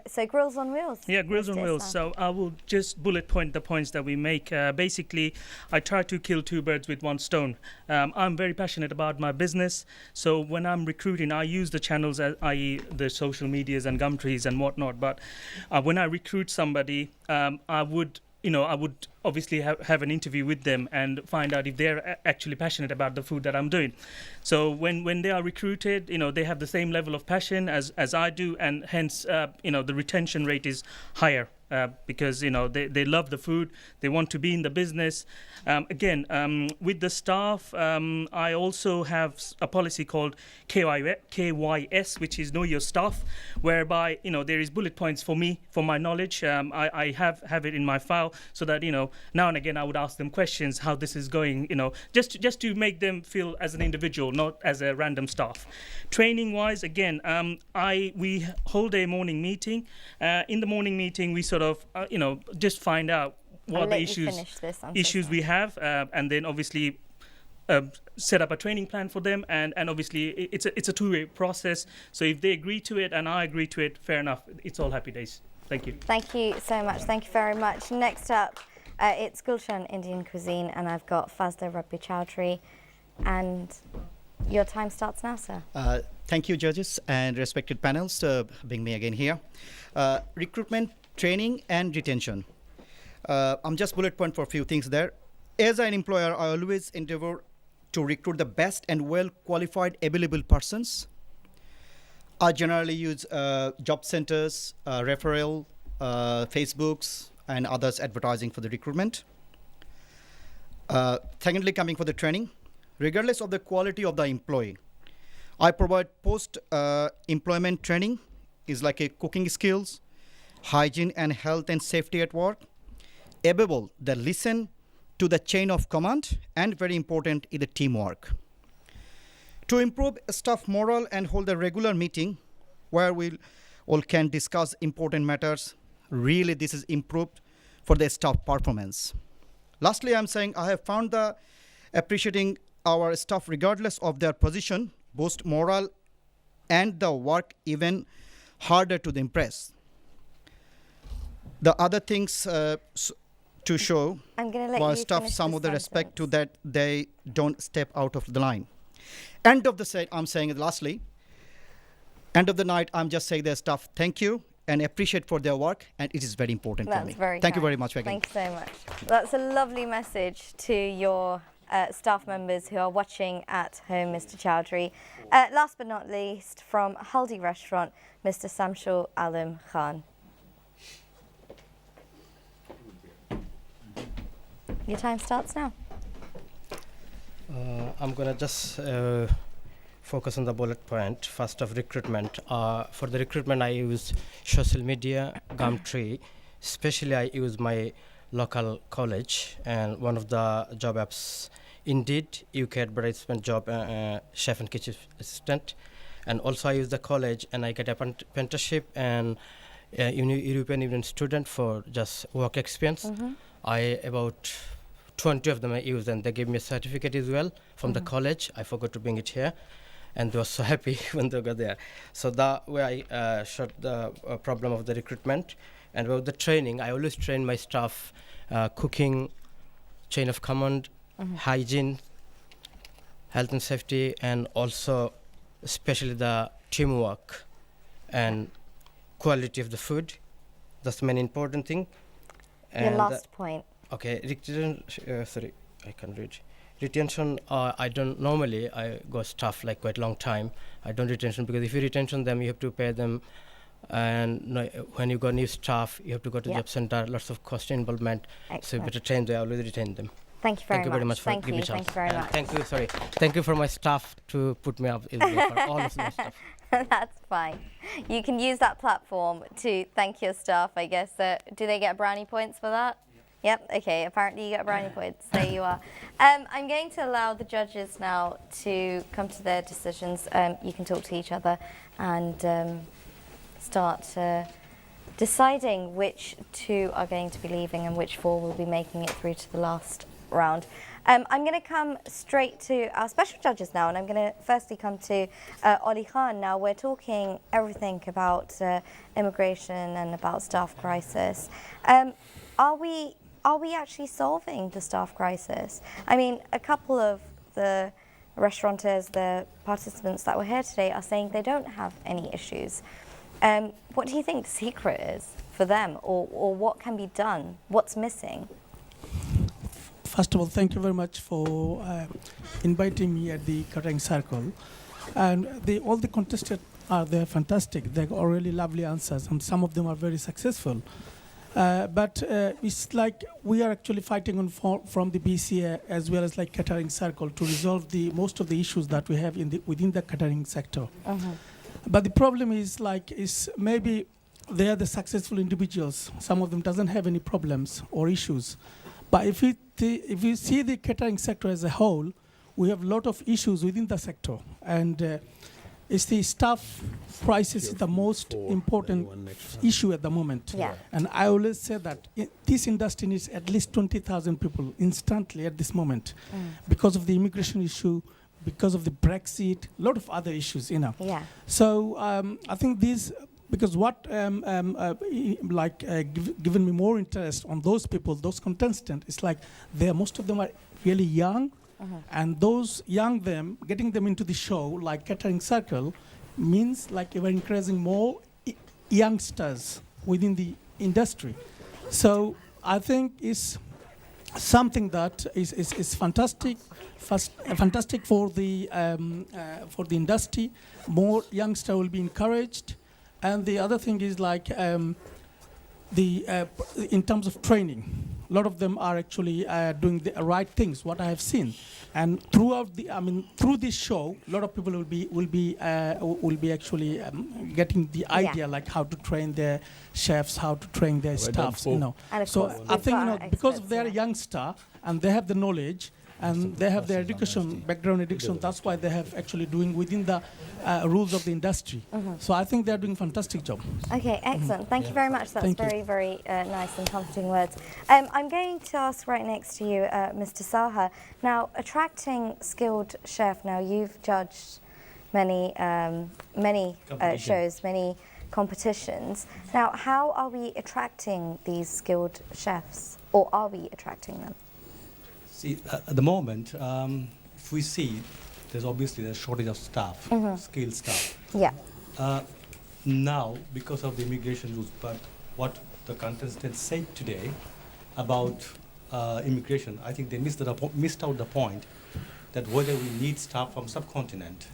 So Grills on Wheels. Yeah, Grills on Wheels. So I will just bullet point the points that we make. Basically, I try to kill two birds with one stone. I'm very passionate about my business. So when I'm recruiting, I use the channels, i.e. the social medias and Gumtrees and whatnot. But when I recruit somebody, I would obviously have an interview with them and find out if they're actually passionate about the food that I'm doing. So when they are recruited, they have the same level of passion as I do, and hence, the retention rate is higher. Because they love the food, they want to be in the business. With the staff, I also have a policy called KYS, which is Know Your Staff, whereby there is bullet points for me, for my knowledge. I have it in my file so that now and again I would ask them questions how this is going. Just to make them feel as an individual, not as a random staff. Training wise, we hold a morning meeting. In the morning meeting, we sort of just find out what the issues we have, and then obviously set up a training plan for them, and obviously it's a two-way process. So if they agree to it and I agree to it, fair enough, it's all happy days. Thank you. Thank you so much. Thank you very much. Next up, it's Gulshan Indian Cuisine, and I've got Fazda Rabbi Chowdhury, and your time starts now, sir. Thank you, judges and respected panels, to bring me again here. Recruitment, training and retention. I'm just bullet point for a few things there. As an employer, I always endeavor to recruit the best and well qualified available persons. I generally use job centers, referral, Facebooks and others advertising for the recruitment. Secondly, coming for the training, regardless of the quality of the employee, I provide post-employment training, is like a cooking skills, hygiene and health and safety at work. Above all, they listen to the chain of command, and very important is the teamwork. To improve staff morale and hold a regular meeting where we all can discuss important matters, really this is improved for the staff performance. Lastly, I'm saying I have found the appreciating our staff regardless of their position boost morale and the work even harder to impress. The other things to show while staff some of the respect to that they don't step out of the line. End of the set, I'm saying lastly, end of the night, I'm just saying their staff thank you and appreciate for their work, and it is very important for me. Thank you very much again. Thank you so much. That's a lovely message to your staff members who are watching at home, Mr. Chowdhury. Last but not least, from Haldi Restaurant, Mr. Samshul Alam Khan. Your time starts now. I'm gonna just focus on the bullet point. First of recruitment. For the recruitment, I use social media, Gumtree. Especially, I use my local college and one of the job apps, Indeed, UK advertisement job, chef and kitchen assistant. And also, I use the college and I get a apprenticeship and European Union student for just work experience. About 20 of them I use, and they gave me a certificate as well from the college. I forgot to bring it here, and they were so happy when they got there. So that way I shot the problem of the recruitment. And about the training, I always train my staff cooking, chain of command, hygiene, health and safety, and also especially the teamwork and quality of the food. That's the main important thing. Your And last point. Okay, sorry, I can't read. Retention, I don't normally. I go staff like quite long time. I don't retention because if you retention them, you have to pay them, and when you got new staff, you have to go to the job center. Lots of cost involvement. So you better train them. I always retain them. Thank you very much. For Thank giving you. me chance. Thank you very And much. Thank you. Sorry. Thank you for my staff to put me up for all of my stuff. That's fine. You can use that platform to thank your staff, I guess. Do they get brownie points for that? Yep, okay, apparently you get brownie points. There you are. I'm going to allow the judges now to come to their decisions. You can talk to each other and start deciding which two are going to be leaving and which four will be making it through to the last round. I'm going to come straight to our special judges now, and I'm going to firstly come to Oli Khan. Now, we're talking everything about immigration and about staff crisis. Are we actually solving the staff crisis? I mean, a couple of the restaurateurs, the participants that were here today are saying they don't have any issues. What do you think the secret is for them, or what can be done? What's missing? First of all, thank you very much for inviting me at the catering circle. And all the contestants they're fantastic. They got really lovely answers, and some of them are very successful. But it's like we are actually fighting from the BCA as well as like catering circle to resolve most of the issues that we have within the catering sector. But the problem is maybe they are the successful individuals. Some of them doesn't have any problems or issues. But if you see the catering sector as a whole, we have a lot of issues within the sector, and it's the staff crisis is the most important issue at the moment. Yeah. And I always say that this industry needs at least 20,000 people instantly at this moment because of the immigration issue, because of the Brexit, a lot of other issues, Yeah. So I think these, because what given me more interest on those people, those contestants, it's like most of them are really young, and those getting them into the show, like catering circle, means like we're encouraging more youngsters within the industry. So I think it's something that is fantastic, fantastic for the industry. More youngsters will be encouraged, and the other thing is in terms of training, a lot of them are actually doing the right things. What I have seen, and through this show, a lot of people will be actually getting the idea like how to train their chefs, how to train their staffs. And of So course, I think experts, because they're youngster and they have the knowledge and they have their education, background education, that's why they have actually doing within the rules of the industry. So I think they're doing a fantastic job. Okay, excellent. Thank you very much. That's Thank you. very, very nice and comforting words. I'm going to ask right next to you, Mr. Saha. Now, attracting skilled chef. Now, you've judged many shows, many competitions. Now, how are we attracting these skilled chefs, or are we attracting them? See, at the moment, if we see, there's obviously a shortage of staff, skilled staff. Yeah. Now, because of the immigration rules, but what the contestants said today about immigration, I think they missed out the point that whether we need staff from subcontinent.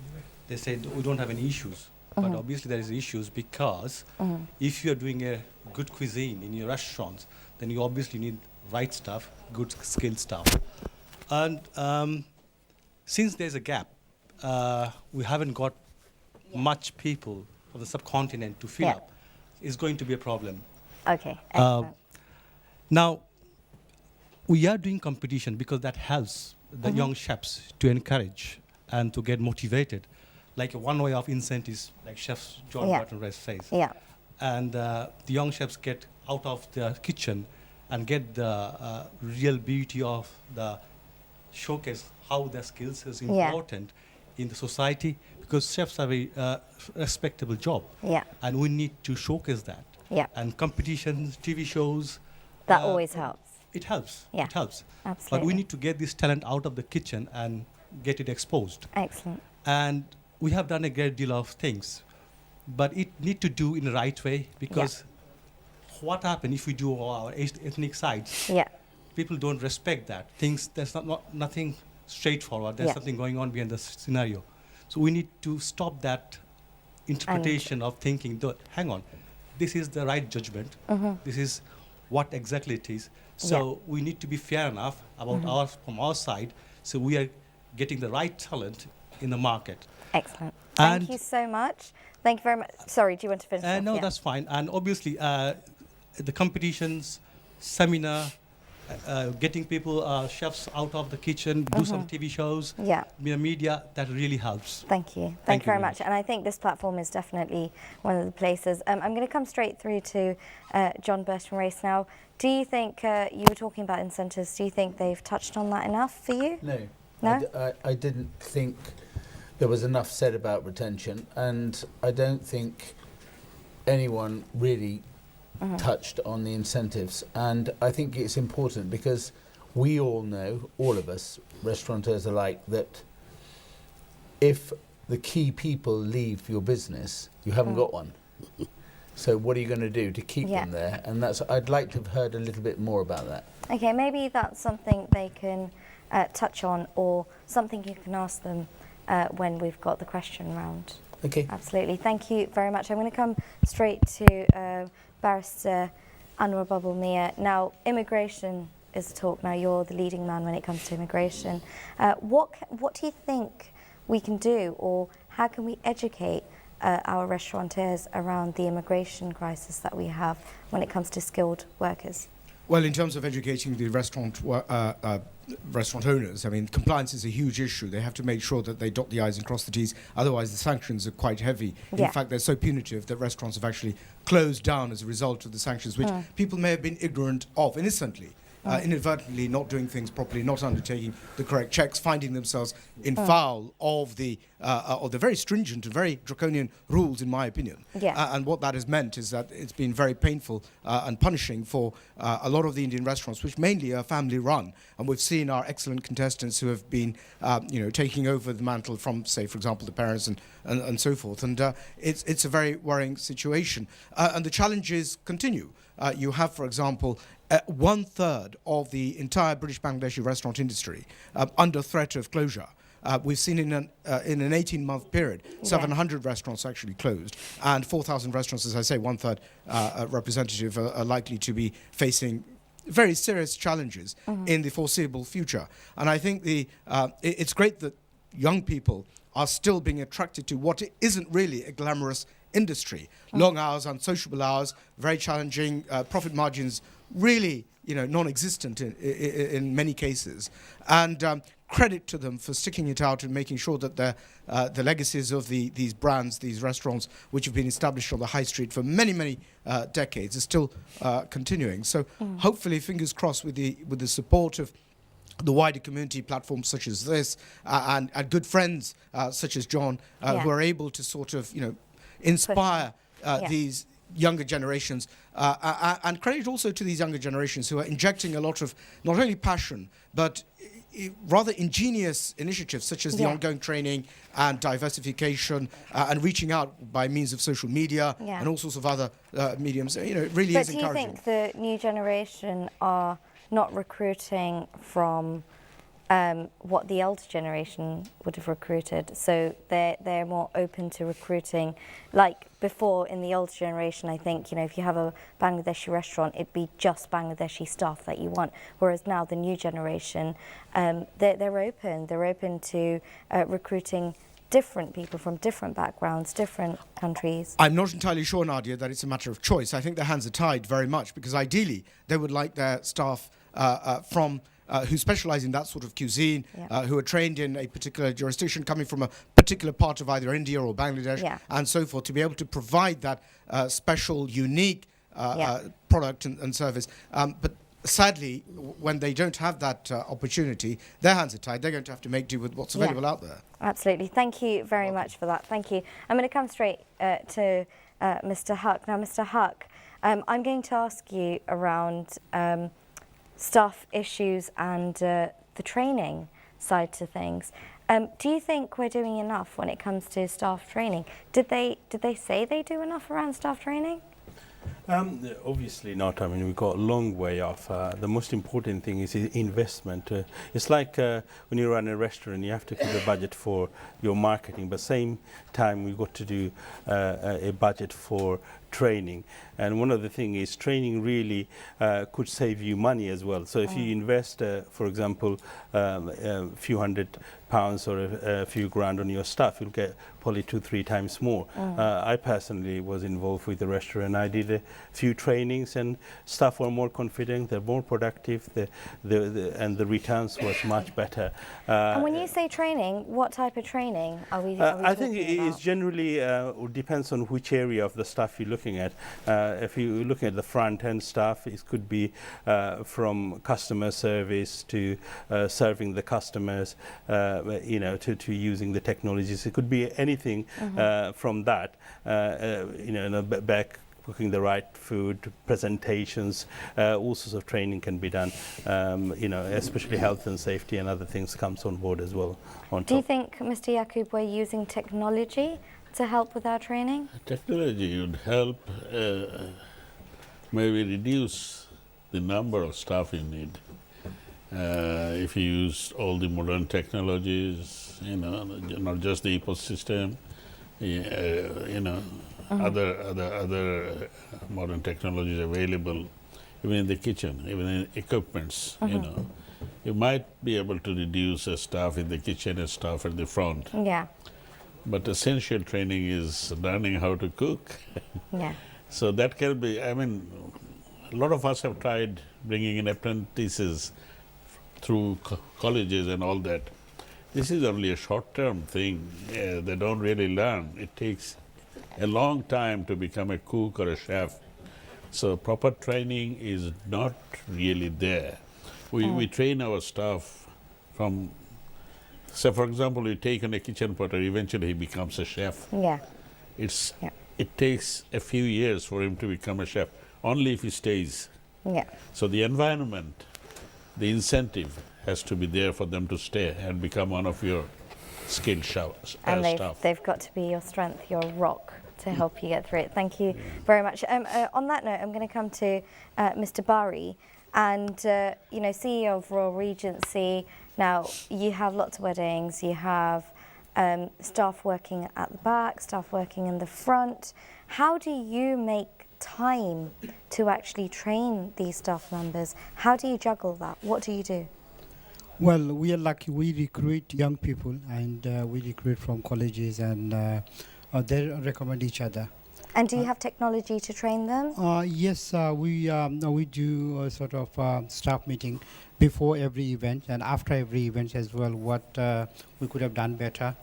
They said we don't have any issues, but obviously there is issues because if you are doing a good cuisine in your restaurants, then you obviously need right staff, good skilled staff. And since there's a gap, we haven't got much people from the subcontinent to fill up. It's going to be a problem. Okay, excellent. Now, we are doing competition because that helps the young chefs to encourage and to get motivated. Like one way of incentives, like Chef John Burton Rest says. Yeah. And the young chefs get out of the kitchen and get the real beauty of the showcase how their skills is important in the society, because chefs have a respectable job. Yeah. And we need to showcase that. Yeah. And competitions, TV shows. That always helps. it helps. Yeah, it helps. absolutely. But we need to get this talent out of the kitchen and get it exposed. Excellent. And we have done a great deal of things, but it need to do in the right way, because what happens if we do our ethnic sides? Yeah. People don't respect that. There's nothing straightforward. There's something going on behind the scenario. So we need to stop that interpretation of thinking, hang on, this is the right judgment. This is what exactly it is. So we need to be fair enough about from our side, so we are getting the right talent in the market. Excellent. Thank you so much. Thank you very much. Sorry, do you want to finish? No, that's fine. And obviously, the competitions, seminar, getting people, chefs out of the kitchen, do some TV shows, media, that really helps. Thank you. Thank you very much. And I think this platform is definitely one of the places. I'm going to come straight through to John Burton Race now. Do you think, you were talking about incentives, do you think they've touched on that enough for you? No. No? I didn't think there was enough said about retention, and I don't think anyone really touched on the incentives. And I think it's important because we all know, all of us, restaurateurs alike, that if the key people leave your business, you haven't got one. So what are you going to do to keep them there? And I'd like to have heard a little bit more about that. Okay, maybe that's something they can touch on, or something you can ask them when we've got the question round. Okay. Absolutely. Thank you very much. I'm going to come straight to Barrister Anwar Babul Mia. Now, immigration is talk now. You're the leading man when it comes to immigration. What do you think we can do, or how can we educate our restaurateurs around the immigration crisis that we have when it comes to skilled workers? Well, in terms of educating the restaurant owners, I mean, compliance is a huge issue. They have to make sure that they dot the I's and cross the T's. Otherwise, the sanctions are quite heavy. In fact, they're so punitive that restaurants have actually closed down as a result of the sanctions, which people may have been ignorant of innocently. Inadvertently not doing things properly, not undertaking the correct checks, finding themselves in foul of the very stringent and very draconian rules, in my opinion. And what that has meant is that it's been very painful and punishing for a lot of the Indian restaurants, which mainly are family run. And we've seen our excellent contestants who have been, taking over the mantle from, say, for example, the parents and so forth. And it's a very worrying situation. And the challenges continue. You have, for example, 1/3 of the entire British Bangladeshi restaurant industry under threat of closure. We've seen in an 18-month period, 700 restaurants actually closed, and 4,000 restaurants, as I say, 1/3 representative are likely to be facing very serious challenges in the foreseeable future. And I think it's great that young people are still being attracted to what isn't really a glamorous industry. Long hours, unsociable hours, very challenging, profit margins really, non-existent in many cases. And credit to them for sticking it out and making sure that the legacies of these brands, these restaurants, which have been established on the high street for many, many decades, are still continuing. So hopefully, fingers crossed, with the support of the wider community platforms such as this, and good friends such as John, who are able to sort of, inspire these younger generations, and credit also to these younger generations who are injecting a lot of not only passion but rather ingenious initiatives such as the ongoing training and diversification and reaching out by means of social media and all sorts of other mediums. It really is encouraging. But do you think the new generation are not recruiting from what the elder generation would have recruited? So they're more open to recruiting. Like before, in the older generation, I think, if you have a Bangladeshi restaurant, it'd be just Bangladeshi staff that you want. Whereas now the new generation, they're open to recruiting different people from different backgrounds, different countries. I'm not entirely sure, Nadia, that it's a matter of choice. I think their hands are tied very much, because ideally they would like their staff from who specialise in that sort of cuisine, who are trained in a particular jurisdiction, coming from a particular part of either India or Bangladesh, and so forth, to be able to provide that special, unique product and service. But sadly, when they don't have that opportunity, their hands are tied. They're going to have to make do with what's available out there. Absolutely. Thank you very much for that. Thank you. I'm going to come straight to Mr. Huck. Now, Mr. Huck, I'm going to ask you around staff issues and the training side to things. Do you think we're doing enough when it comes to staff training? Did they say they do enough around staff training? Obviously not. I mean, we've got a long way off. The most important thing is investment. It's like when you run a restaurant, you have to keep a budget for your marketing, but same time we've got to do a budget for training. And one of the things is training really could save you money as well. So if you invest, for example, a few £100 or a few grand on your staff, you'll get probably 2-3 times more. I personally was involved with the restaurant. I did a few trainings, and staff were more confident, they're more productive, and the returns was much better. And when you say training, what type of training are we I think talking about? it's generally depends on which area of the stuff you're looking at. If you're looking at the front end stuff, it could be from customer service to serving the customers, to using the technologies. It could be anything from that, back cooking the right food, presentations, all sorts of training can be done, especially health and safety and other things comes on board as well. Do you think, Mr. Yaqub, we're using technology to help with our training? Technology would help maybe reduce the number of staff you need. If you use all the modern technologies, not just the ecosystem, other modern technologies available, even in the kitchen, even in equipments, you might be able to reduce a staff in the kitchen and staff at the front. Yeah. But essential training is learning how to cook. Yeah. So that can be, a lot of us have tried bringing in apprentices through colleges and all that. This is only a short-term thing. They don't really learn. It takes a long time to become a cook or a chef. So proper training is not really there. We train our staff from, say for example, you take on a kitchen potter, eventually he becomes a chef. Yeah. It takes a few years for him to become a chef, only if he stays. Yeah. So the environment, the incentive has to be there for them to stay and become one of your skilled staff. And they've got to be your strength, your rock, to help you get through it. Thank you very much. On that note, I'm going to come to Mr. Bari, and CEO of Royal Regency. Now, you have lots of weddings. You have staff working at the back, staff working in the front. How do you make time to actually train these staff members? How do you juggle that? What do you do? Well, we are lucky. We recruit young people, and we recruit from colleges, and they recommend each other. And do you have technology to train them? Yes, we do a sort of staff meeting before every event and after every event as well, what we could have done better.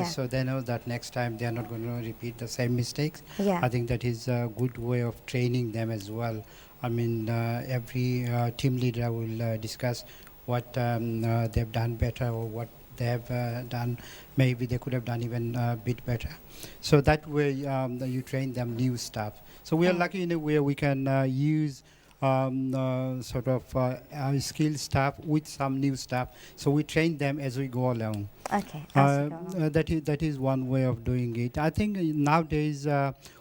So they know that next time they are not going to repeat the same mistakes. Yeah. I think that is a good way of training them as well. I mean, every team leader will discuss what they've done better, or what they have done, maybe they could have done even a bit better. So that way you train them new stuff. So we are lucky in a way we can use sort of skilled staff with some new staff. So we train them as we go along. Okay. That is one way of doing it. I think nowadays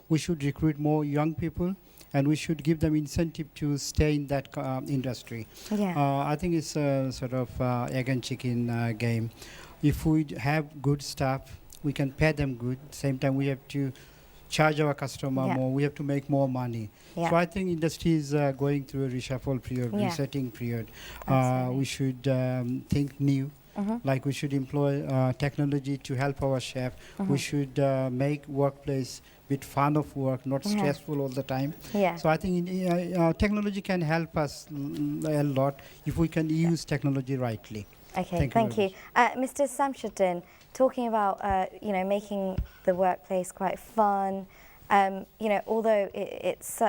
we should recruit more young people, and we should give them incentive to stay in that industry. Yeah. I think it's a sort of egg and chicken game. If we have good staff, we can pay them good. Same time, we have to charge our customer more. We have to make more money. Yeah. So I think industry is going through a reshuffle period, resetting period. We should think new. Like we should employ technology to help our chef. We should make workplace bit fun of work, not stressful all the time. Yeah. So I think technology can help us a lot if we can use technology rightly. Okay, thank you. Mr. Samshuddin, talking about making the workplace quite fun. Although it's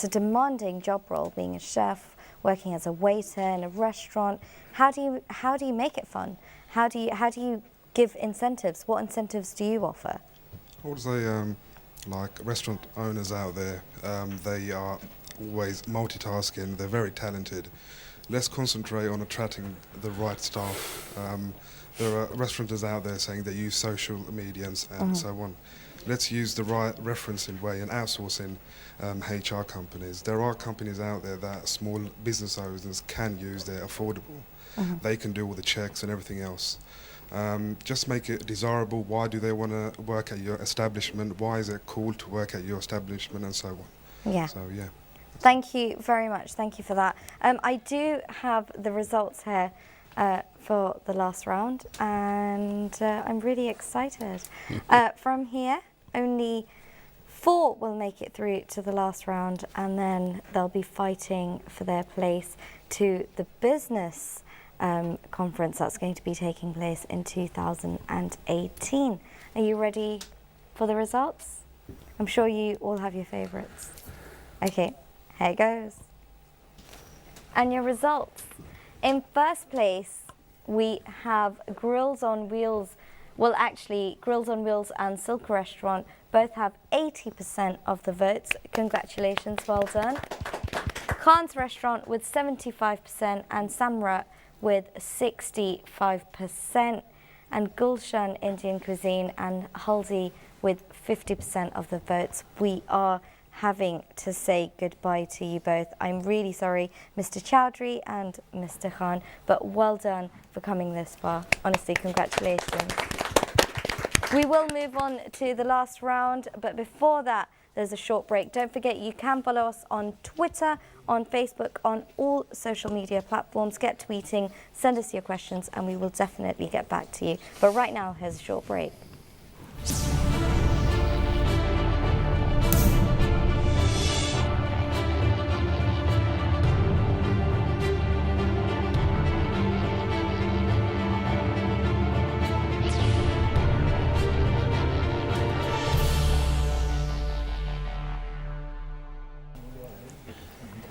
a demanding job role, being a chef, working as a waiter in a restaurant. How do you make it fun? How do you give incentives? What incentives do you offer? I would say, like restaurant owners out there, they are always multitasking. They're very talented. Let's concentrate on attracting the right staff. There are restaurateurs out there saying they use social media and so on. Let's use the right referencing way and outsourcing HR companies. There are companies out there that small business owners can use. They're affordable. They can do all the checks and everything else. Just make it desirable. Why do they want to work at your establishment? Why is it cool to work at your establishment and so on? Yeah. So, yeah. Thank you very much. Thank you for that. I do have the results here for the last round, and I'm really excited. From here, only 4 will make it through to the last round, and then they'll be fighting for their place to the business conference that's going to be taking place in 2018. Are you ready for the results? I'm sure you all have your favourites. Okay, here it goes. And your results. In first place, we have Grills on Wheels. Well, actually, Grills on Wheels and Silk Restaurant both have 80% of the votes. Congratulations, well done. Khan's Restaurant with 75% and Samrat with 65%. And Gulshan Indian Cuisine and Haldi with 50% of the votes. We are having to say goodbye to you both. I'm really sorry, Mr. Chowdhury and Mr. Khan, but well done for coming this far. Honestly, congratulations. We will move on to the last round, but before that, there's a short break. Don't forget, you can follow us on Twitter, on Facebook, on all social media platforms. Get tweeting, send us your questions, and we will definitely get back to you. But right now, here's a short break.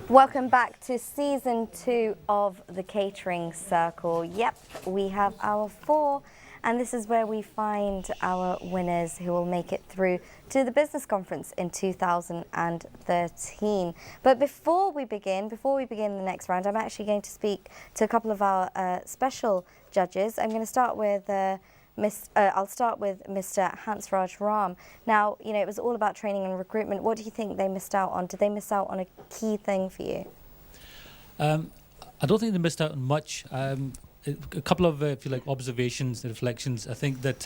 Welcome back to season 2 of the Catering Circle. Yep, we have our 4, and this is where we find our winners who will make it through to the business conference in 2013. But before we begin the next round, I'm actually going to speak to a couple of our special judges. I'm going to start with I'll start with Mr. Hansraj Ram. Now, you know, it was all about training and recruitment. What do you think they missed out on? Did they miss out on a key thing for you? I don't think they missed out on much. A couple of, if you like, observations, reflections. I think that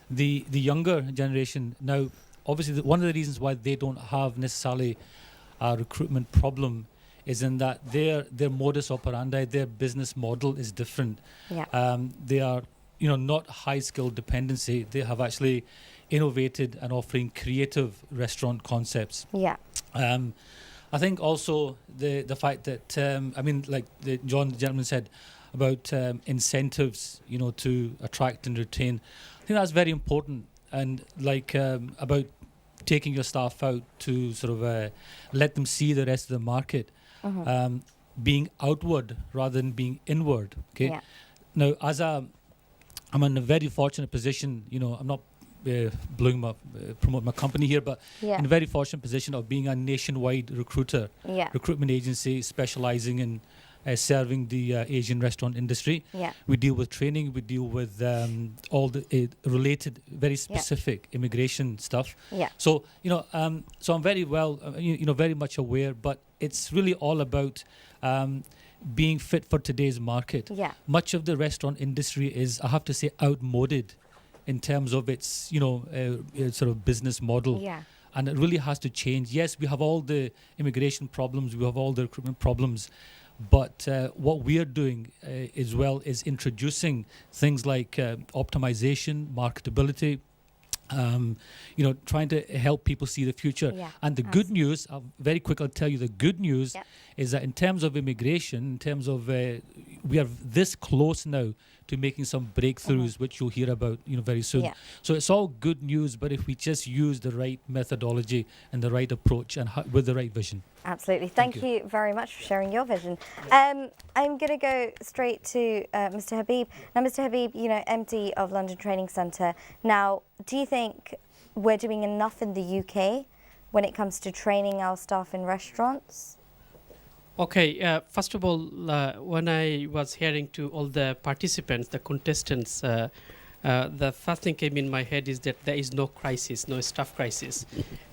the younger generation now, obviously, one of the reasons why they don't have necessarily a recruitment problem is in that their modus operandi, their business model is different. Yeah. They are, you know, not high skill dependency. They have actually innovated and offering creative restaurant concepts. Yeah. I think also the fact that I mean, like the gentleman said about incentives, you know, to attract and retain. I think that's very important, and like about taking your staff out to sort of let them see the rest of the market, being outward rather than being inward. Okay. Yeah. Now, I'm in a very fortunate position, you know, I'm not promoting my company here, but Yeah. in a very fortunate position of being a nationwide recruitment agency specializing in serving the Asian restaurant industry. Yeah. We deal with training, we deal with all the related, very specific immigration stuff. Yeah. So, you know, so I'm very well, you know, very much aware, but it's really all about being fit for today's market. Yeah. Much of the restaurant industry is, I have to say, outmoded in terms of its, you know, sort of business model. Yeah. And it really has to change. Yes, we have all the immigration problems, we have all the recruitment problems, but what we are doing as well is introducing things like optimization, marketability, you know, trying to help people see the future. Yeah, And the good news, very quick, I'll tell you the good news is that in terms of immigration, in terms of, we are this close now to making some breakthroughs, which you'll hear about, you know, very soon. Yeah. So it's all good news, but if we just use the right methodology and the right approach and with the right vision. Absolutely. Thank you very much for sharing your vision. I'm going to go straight to Mr. Habib. Now, Mr. Habib, you know, MD of London Training Centre. Now, do you think we're doing enough in the UK when it comes to training our staff in restaurants? Okay, first of all, when I was hearing to all the participants, the contestants, the first thing came in my head is that there is no crisis, no staff crisis.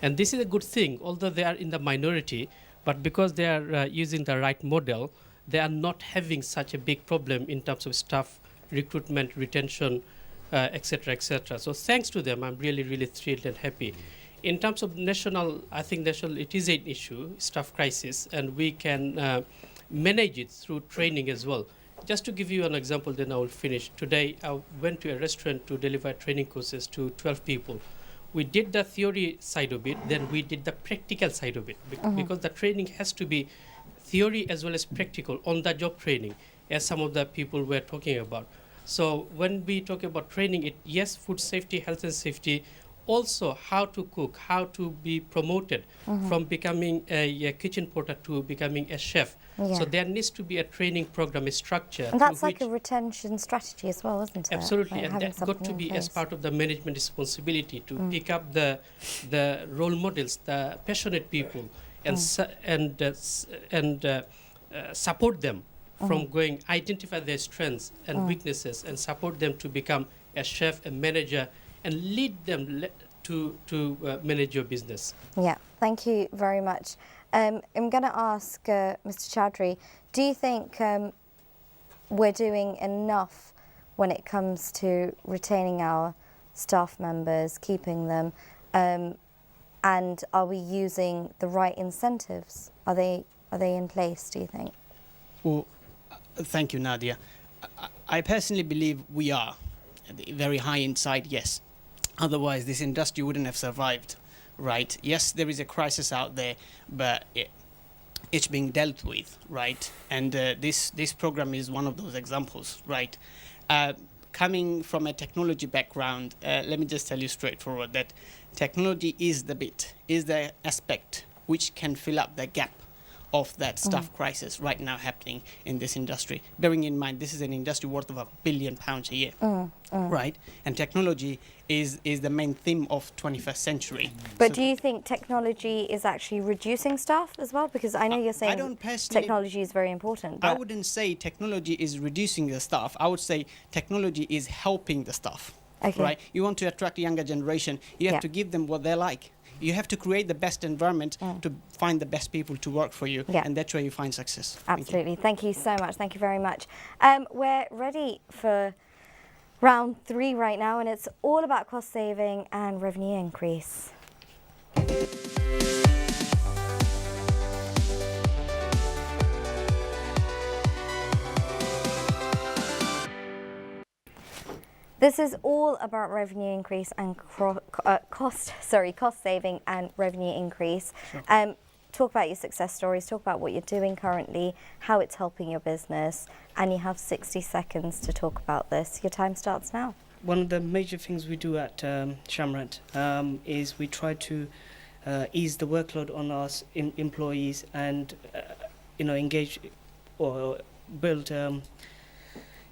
And this is a good thing, although they are in the minority, but because they are using the right model, they are not having such a big problem in terms of staff recruitment, retention, etc., etc. So thanks to them, I'm really, really thrilled and happy. In terms of national, I think national, it is an issue, staff crisis, and we can manage it through training as well. Just to give you an example, then I will finish. Today, I went to a restaurant to deliver training courses to 12 people. We did the theory side of it, then we did the practical side of it, because the training has to be theory as well as practical, on-the-job training, as some of the people were talking about. So when we talk about training, yes, food safety, health and safety, also how to cook, how to be promoted from becoming a kitchen porter to becoming a chef. Yeah. So there needs to be a training program, a structure. And that's like a retention strategy as well, isn't it? Absolutely, Like and having that's got something to in be place. as part of the management responsibility to pick up the role models, the passionate people, and support them from going, identify their strengths and weaknesses, and support them to become a chef, a manager, and lead them to manage your business. Yeah, thank you very much. I'm going to ask Mr. Chowdhury, do you think we're doing enough when it comes to retaining our staff members, keeping them, and are we using the right incentives? Are they in place, do you think? Well, thank you, Nadia. I personally believe we are. Very high inside, yes. Otherwise, this industry wouldn't have survived, right? Yes, there is a crisis out there, but it's being dealt with, right? And this program is one of those examples, right? Coming from a technology background, let me just tell you straightforward that technology is the aspect which can fill up the gap of that staff crisis right now happening in this industry. Bearing in mind, this is an industry worth of £1 billion a year, right? And technology is the main theme of 21st century. But So do you think technology is actually reducing staff as well? Because I know you're saying technology is very important. I But wouldn't say technology is reducing the staff. I would say technology is helping the staff, Okay. right? You want to attract a younger generation, you have to give them what they like. You have to create the best environment to find the best people to work for you, and that's where you find success. Absolutely. Thank you so much. Thank you very much. We're ready for round 3 right now, and it's all about cost saving and revenue increase. This is all about revenue increase and cost saving and revenue increase. Sure. Talk about your success stories, talk about what you're doing currently, how it's helping your business, and you have 60 seconds to talk about this. Your time starts now. One of the major things we do at Shamrat is we try to ease the workload on our employees and engage or build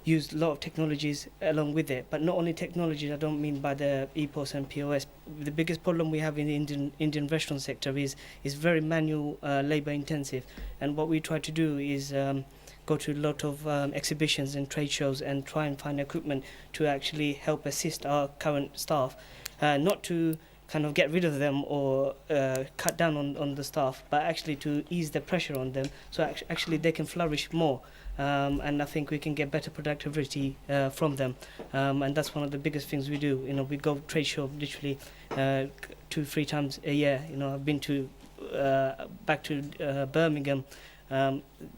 use a lot of technologies along with it, but not only technologies. I don't mean by the EPOS and POS. The biggest problem we have in the Indian restaurant sector is very manual, labor intensive, and what we try to do is go to a lot of exhibitions and trade shows and try and find equipment to actually help assist our current staff, not to kind of get rid of them or cut down on the staff, but actually to ease the pressure on them so actually they can flourish more. And I think we can get better productivity from them, and that's one of the biggest things we do. We go trade show literally 2-3 times a year. I've been to back to Birmingham.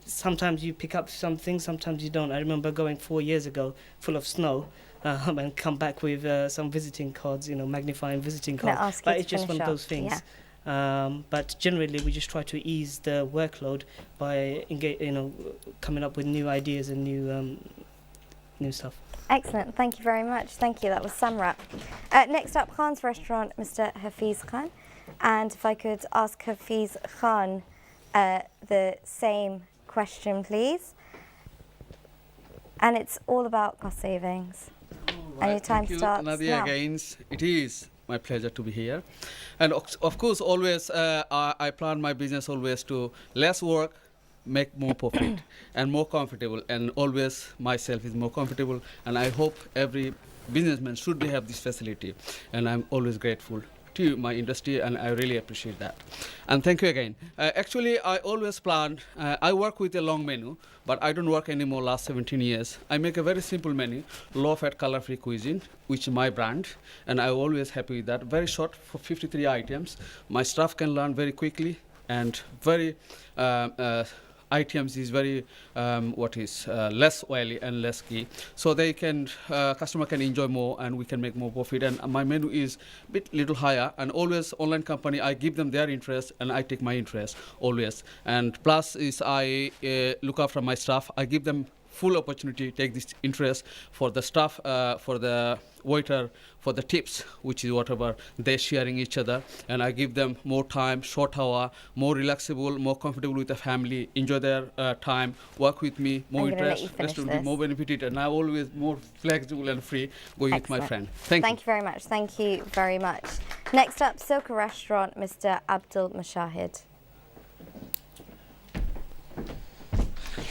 Sometimes you pick up something, sometimes you don't. I remember going 4 years ago, full of snow, and come back with some visiting cards, magnifying visiting cards. But it's just one of those things. Yeah. But generally, we just try to ease the workload by coming up with new ideas and new stuff. Excellent. Thank you very much. Thank you. That was Samrat. Next up, Khan's restaurant, Mr. Hafiz Khan. And if I could ask Hafiz Khan the same question, please. And it's all about cost savings. And your time Thank you, starts Nadia now. again. It is. my pleasure to be here. And of course, always I plan my business always to less work, make more profit, and more comfortable. And always myself is more comfortable. And I hope every businessman should have this facility. And I'm always grateful to my industry, and I really appreciate that. And thank you again. Actually, I always plan, I work with a long menu, but I don't work anymore last 17 years. I make a very simple menu, low-fat, color-free cuisine, which is my brand, and I'm always happy with that. Very short, for 53 items. My staff can learn very quickly, and very items is very less oily and less ghee, so they can customer can enjoy more, and we can make more profit. And my menu is little higher, and always online company, I give them their interest and I take my interest always. And plus is I look after my staff. I give them full opportunity to take this interest for the staff, for the waiter, for the tips, which is whatever they're sharing each other, and I give them more time, short hour, more relaxable, more comfortable with the family, enjoy their time, work with me, more interest, rest will be more benefited, and I'm always more flexible and free going with my friend. Thank you. You very much. Thank you very much. Next up, Silka Restaurant, Mr. Abdul Mashahid.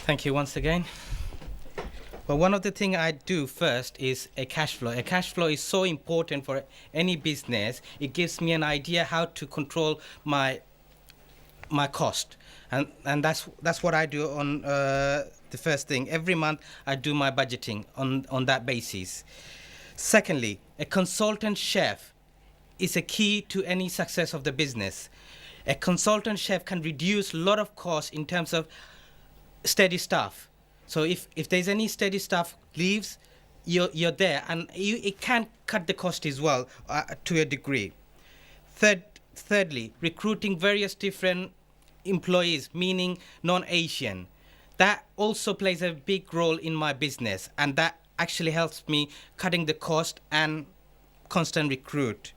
Thank you once again. Well, one of the things I do first is a cash flow. A cash flow is so important for any business. It gives me an idea how to control my cost, and that's what I do on the first thing. Every month I do my budgeting on that basis. Secondly, a consultant chef is a key to any success of the business. A consultant chef can reduce a lot of costs in terms of steady staff. So if there's any steady staff leaves, you're there, and it can cut the cost as well to a degree. Thirdly, recruiting various different employees, meaning non-Asian. That also plays a big role in my business, and that actually helps me cutting the cost and constant recruit.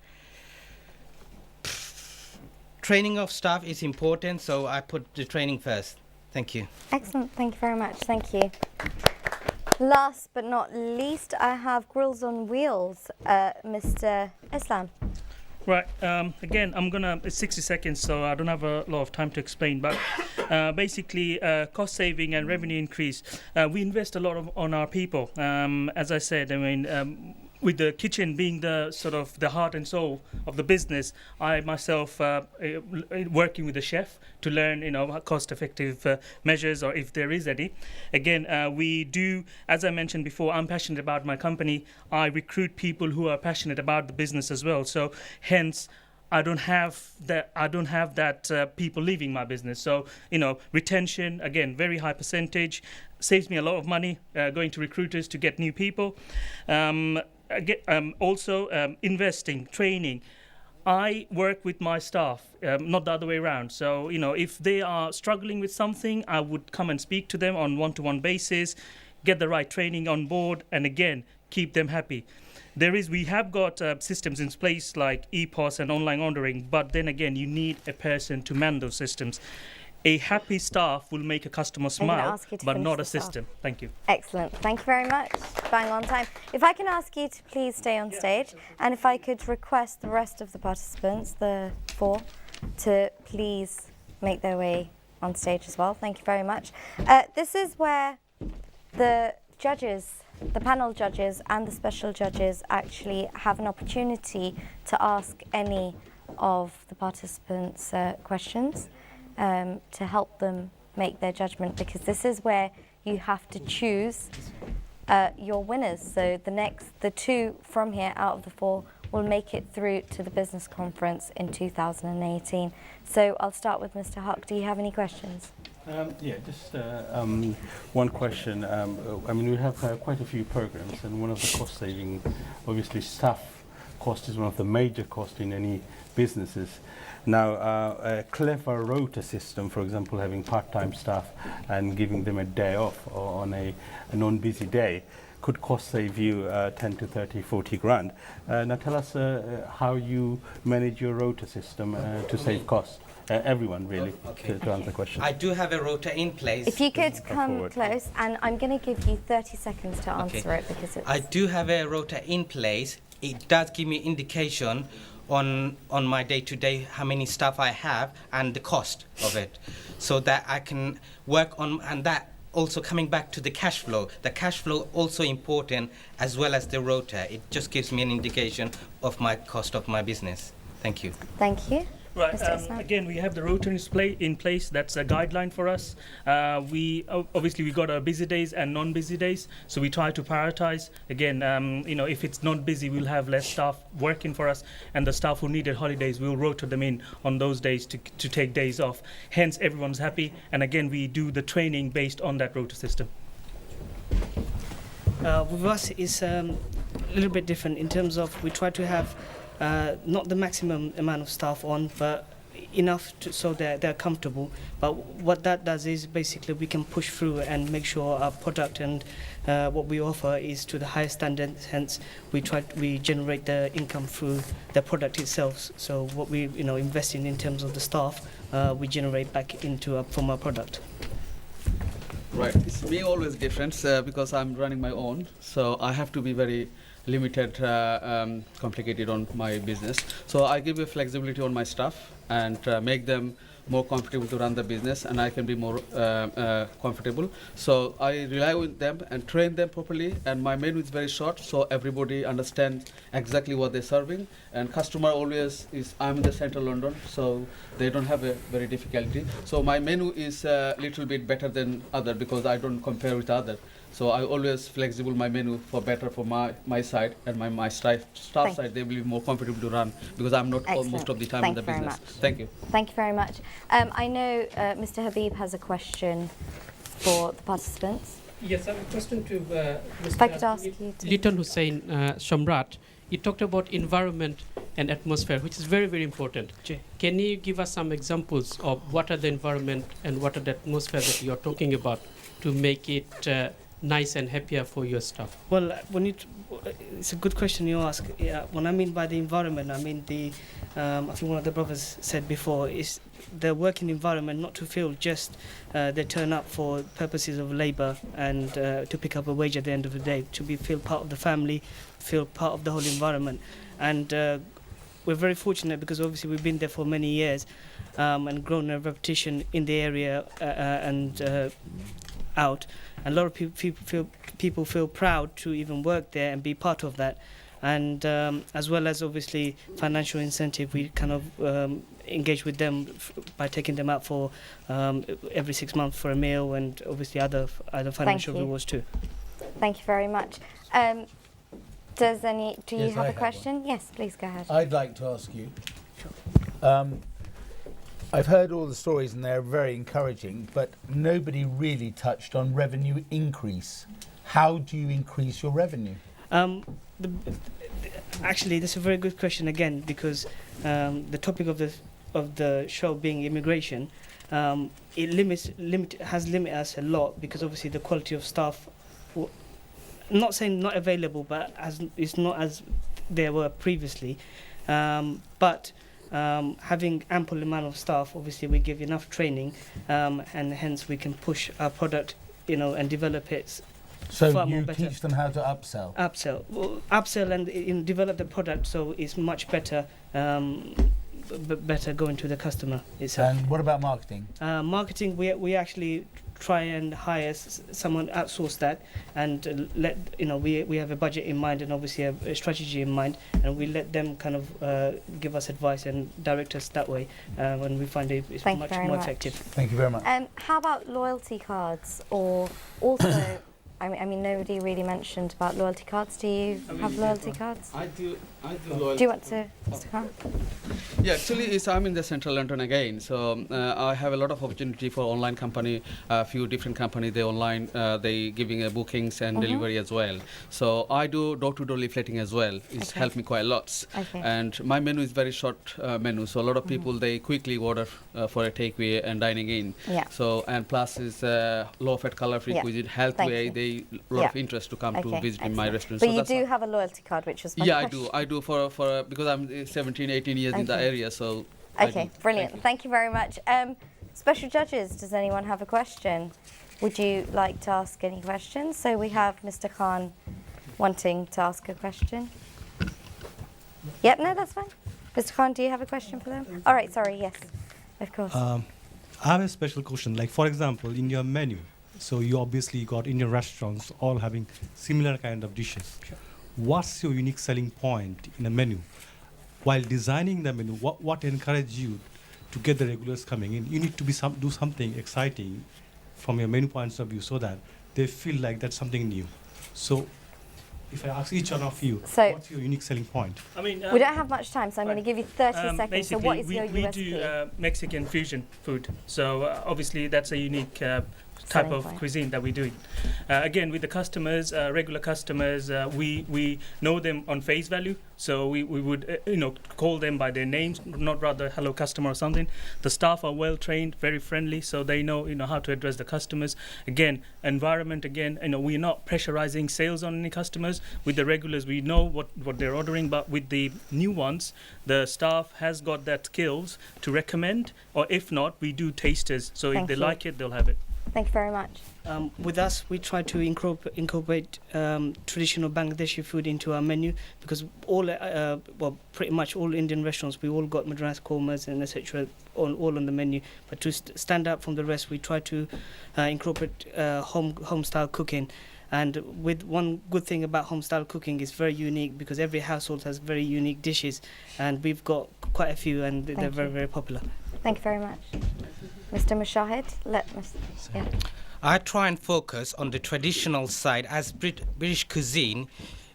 Training of staff is important, so I put the training first. Thank you. Excellent. Thank you very much. Thank you. Last but not least, I have Grills on Wheels, Mr. Islam. Right. Again, it's 60 seconds, so I don't have a lot of time to explain. But basically, cost saving and revenue increase. We invest a lot on our people. As I said, with the kitchen being the sort of the heart and soul of the business, I myself working with the chef to learn, cost-effective measures, or if there is any. Again, we do, as I mentioned before, I'm passionate about my company. I recruit people who are passionate about the business as well. So, hence, I don't have that people leaving my business. So, retention, again, very high percentage, saves me a lot of money going to recruiters to get new people. Also, investing, training. I work with my staff, not the other way around. So, if they are struggling with something, I would come and speak to them on one-to-one basis, get the right training on board, and again, keep them happy. We have got systems in place like EPOS and online ordering, but then again, you need a person to man those systems. A happy staff will make a customer smile, but not a system. Thank you. Excellent. Thank you very much. Bang on time. If I can ask you to please stay on stage, and if I could request the rest of the participants, the 4, to please make their way on stage as well. Thank you very much. This is where the judges, the panel judges and the special judges actually have an opportunity to ask any of the participants questions. To help them make their judgment, because this is where you have to choose your winners. So the 2 from here out of the 4 will make it through to the business conference in 2018. So I'll start with Mr. Huck. Do you have any questions? Just one question. We have quite a few programs, and one of the cost saving, obviously staff cost is one of the major costs in any businesses. Now, a clever rota system, for example, having part-time staff and giving them a day off or on a non-busy day, could cost save you 10 to 30, 40 grand. Now tell us how you manage your rota system to save costs. Everyone, really, to answer the question. I do have a rota in place. If you could come close, and I'm going to give you 30 seconds to answer it, because it's... I do have a rota in place. it does give me indication on my day-to-day how many staff I have and the cost of it, so that I can work on, and that also coming back to the cash flow. The cash flow also important as well as the rota. It just gives me an indication of my cost of my business. Thank you. Thank you. Right. Mr. Islam? Again, we have the rota in place. That's a guideline for us. We got our busy days and non-busy days, so we try to prioritize. Again, if it's not busy, we'll have less staff working for us, and the staff who needed holidays, we'll rota them in on those days to take days off. Hence, everyone's happy. And again, we do the training based on that rota system. With us, it's a little bit different in terms of we try to have not the maximum amount of staff on, but enough so that they're comfortable. But what that does is basically we can push through and make sure our product and what we offer is to the highest standard. Hence, we generate the income through the product itself. So what we invest in terms of the staff, we generate back into from our product. Right, it's me always different because I'm running my own, so I have to be very limited, complicated on my business. So I give you flexibility on my staff and make them more comfortable to run the business, and I can be more comfortable. So I rely on them and train them properly, and my menu is very short, so everybody understands exactly what they're serving. And customer always is, I'm in the central London, so they don't have a very difficulty. So my menu is a little bit better than other because I don't compare with other. So I always flexible my menu for better for my side, and my staff side, they will be more comfortable to run because I'm not most of the time in the business. Thank you. Thank you very much. I know Mr. Habib has a question for the participants. Yes, I have a question to If I could ask you to... Liton Hussain Shamrat. You talked about environment and atmosphere, which is very, very important. Can you give us some examples of what are the environment and what are the atmosphere that you are talking about to make it nice and happier for your staff? Well, it's a good question you ask. Yeah, what I mean by the environment, I mean I think one of the brothers said before, is the working environment, not to feel just they turn up for purposes of labour and to pick up a wage at the end of the day, to feel part of the family, feel part of the whole environment. And we're very fortunate because obviously we've been there for many years and grown a reputation in the area and out. And a lot of people feel proud to even work there and be part of that. And as well as obviously financial incentive, we kind of engage with them by taking them out for every 6 months for a meal, and obviously other financial rewards too. Thank you very much. Do you have a question? Yes, please go ahead. I'd like to ask you. I've heard all the stories and they're very encouraging, but nobody really touched on revenue increase. How do you increase your revenue? Actually, that's a very good question again, because the topic of the show being immigration, it has limited us a lot, because obviously the quality of staff, not saying not available, but it's not as they were previously, but having ample amount of staff, obviously we give enough training, and hence we can push our product, and develop it. So you teach them how to upsell? Upsell and develop the product so it's much better, better going to the customer itself. And what about marketing? Marketing, we actually try and hire someone, outsource that, and we have a budget in mind and obviously a strategy in mind, and we let them kind of give us advice and direct us that way when we find it's much more effective. Thank you very much. How about loyalty cards, or also? I mean, nobody really mentioned about loyalty cards. Do you have loyalty cards? I do loyalty. Do you want to, Mr. Khan? Yeah, actually, I'm in the central London again, so I have a lot of opportunity for online company. A few different companies, they online, they giving bookings and delivery as well. So I do door-to-door leafleting as well. It's helped me quite a lot. And my menu is very short menu, so a lot of people they quickly order for a takeaway and dining in. Yeah. So and plus is low-fat, color-free cuisine, health way. They lot of interest to come to visit in my restaurant. But so you do have a loyalty card, which was my question. Yeah, I do for because I'm 17, 18 years in the area, so. Okay, brilliant. Thank you very much. Special judges, does anyone have a question? Would you like to ask any questions? So we have Mr. Khan wanting to ask a question. Yep, no, that's fine. Mr. Khan, do you have a question for them? All right, sorry, yes, of course. I have a special question. Like, for example, in your menu, so you obviously got Indian restaurants all having similar kind of dishes. What's your unique selling point in a menu? While designing the menu, what encouraged you to get the regulars coming in? You need to do something exciting from your menu points of view so that they feel like that's something new. So if I ask each one of you, what's your unique selling point? I mean, we don't have much time, so I'm going to give you 30 seconds. Basically, So what is your we USP? do Mexican fusion food. So obviously that's a unique type Selling of point. cuisine that we're doing. Again, with the customers, regular customers, we know them on face value. So we would call them by their names, not rather hello customer or something. The staff are well trained, very friendly, so they know how to address the customers. Again, environment. Again, we're not pressurizing sales on any customers. With the regulars, we know what they're ordering, but with the new ones, the staff has got that skills to recommend, or if not, we do tasters. So if Thank they you. like it, they'll have it. Thank you very much. With us, we try to incorporate traditional Bangladeshi food into our menu, because pretty much all Indian restaurants, we all got Madras kormas and etc. all on the menu. But to stand out from the rest, we try to incorporate home style cooking. And with one good thing about home style cooking is very unique, because every household has very unique dishes, and we've got quite a few, and they're very, very popular. Thank you very much. Mr. Mashahid, yeah. I try and focus on the traditional side, as British cuisine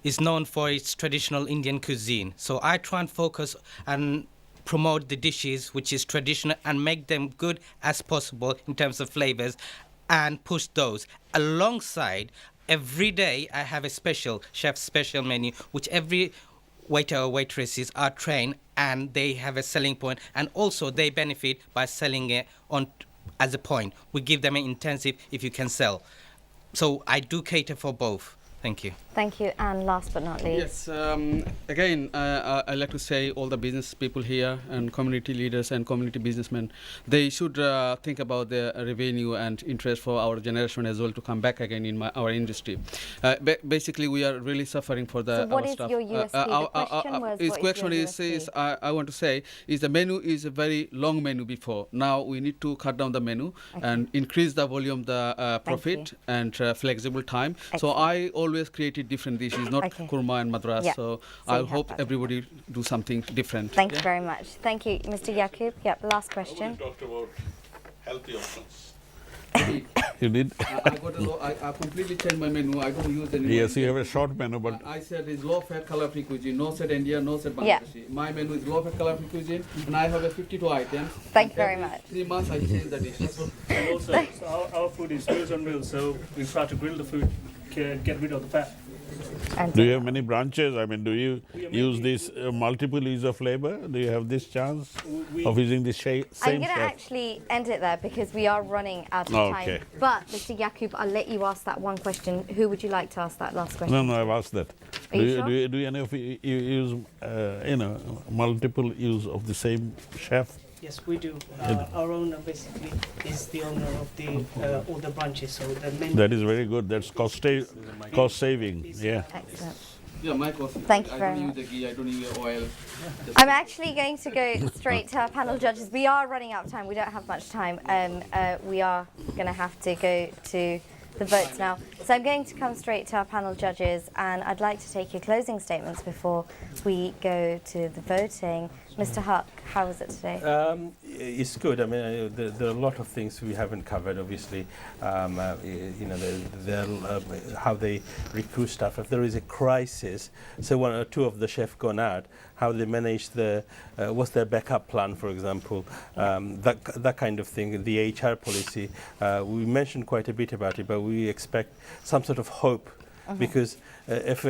is known for its traditional Indian cuisine. So I try and focus and promote the dishes which is traditional and make them good as possible in terms of flavors, and push those. Alongside, every day I have a chef's special menu, which every waiter or waitresses are trained, and they have a selling point, and also they benefit by selling it on as a point. We give them an intensive if you can sell. So I do cater for both. Thank you. Thank you. And last but not least. Yes, again, I'd like to say all the business people here and community leaders and community businessmen, they should think about their revenue and interest for our generation as well to come back again in our industry. Basically, we are really suffering for the So what our is stuff. your USP? The question was, his what question is your is, USP? I want to say, is the menu is a very long menu before. Now we need to cut down the menu and increase the volume, the profit and flexible time. Excellent. So I always created different dishes, not kurma and madras. Yeah. So So I you have hope that. everybody do something different. Thank you very much. Thank you, Mr. Yaqub. Yep, last question. Talked about healthy options. You did? I completely changed my menu. I don't use any. Yes, you have a short menu, but I said it's low fat color free cuisine. No said India, no said Yeah. Bangladeshi. My menu is low fat color free cuisine, and I have a 52 items. Thank you very much. 3 months I change the dishes. And also, so our food is grills on wheels, so we try to grill the food, get rid of the fat. Do you have many branches? I mean, do you use this multiple use of labor? Do you have this chance of using the same I'm going to chef? actually end it there because we are running out of Okay. time. But, Mr. Yaqub, I'll let you ask that one question. Who would you like to ask that last question? No, no, I've asked that. Are you sure? Do any of you use, multiple use of the same chef? Yes, we do. Our owner basically is the owner of the all the branches, so the menu. That is very good. That's cost saving. Yeah. Excellent. Yeah, my coffee. Thank you I very don't much. use the ghee. I don't use the oil. I'm actually going to go straight to our panel judges. We are running out of time. We don't have much time. We are going to have to go to the votes now. So I'm going to come straight to our panel judges, and I'd like to take your closing statements before we go to the voting. Mr. Huck, how was it today? It's good. I mean, there are a lot of things we haven't covered. Obviously, how they recruit staff. If there is a crisis, so one or two of the chefs gone out, how they manage what's their backup plan, for example, that kind of thing. The HR policy, we mentioned quite a bit about it, but we expect some sort of hope, because if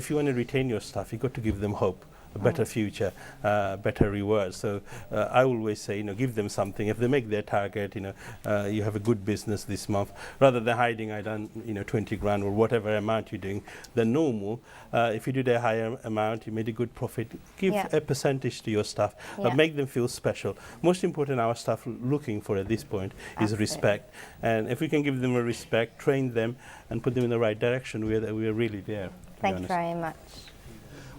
you want to retain your staff, you've got to give them hope. A better future, better rewards. So I always say, give them something. If they make their target, you have a good business this month. Rather than hiding, I done, 20 grand or whatever amount you're doing. The normal, if you did a higher amount, you made a good profit. Give a percentage to your staff, but make them feel special. Most important, our staff looking for at this point is respect. And if we can give them a respect, train them, and put them in the right direction, we are really there. Thank you very much.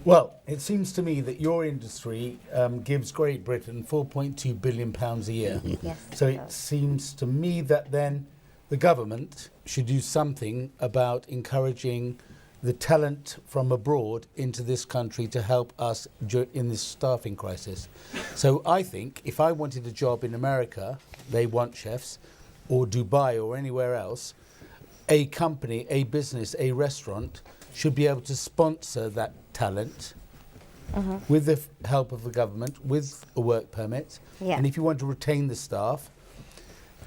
Well, it seems to me that your industry gives Great Britain £4.2 billion a year. Yes, So it it does. seems to me that then the government should do something about encouraging the talent from abroad into this country to help us in this staffing crisis. So I think if I wanted a job in America, they want chefs, or Dubai or anywhere else, a company, a business, a restaurant should be able to sponsor that talent with the help of the government, with a work permit. Yeah. And if you want to retain the staff,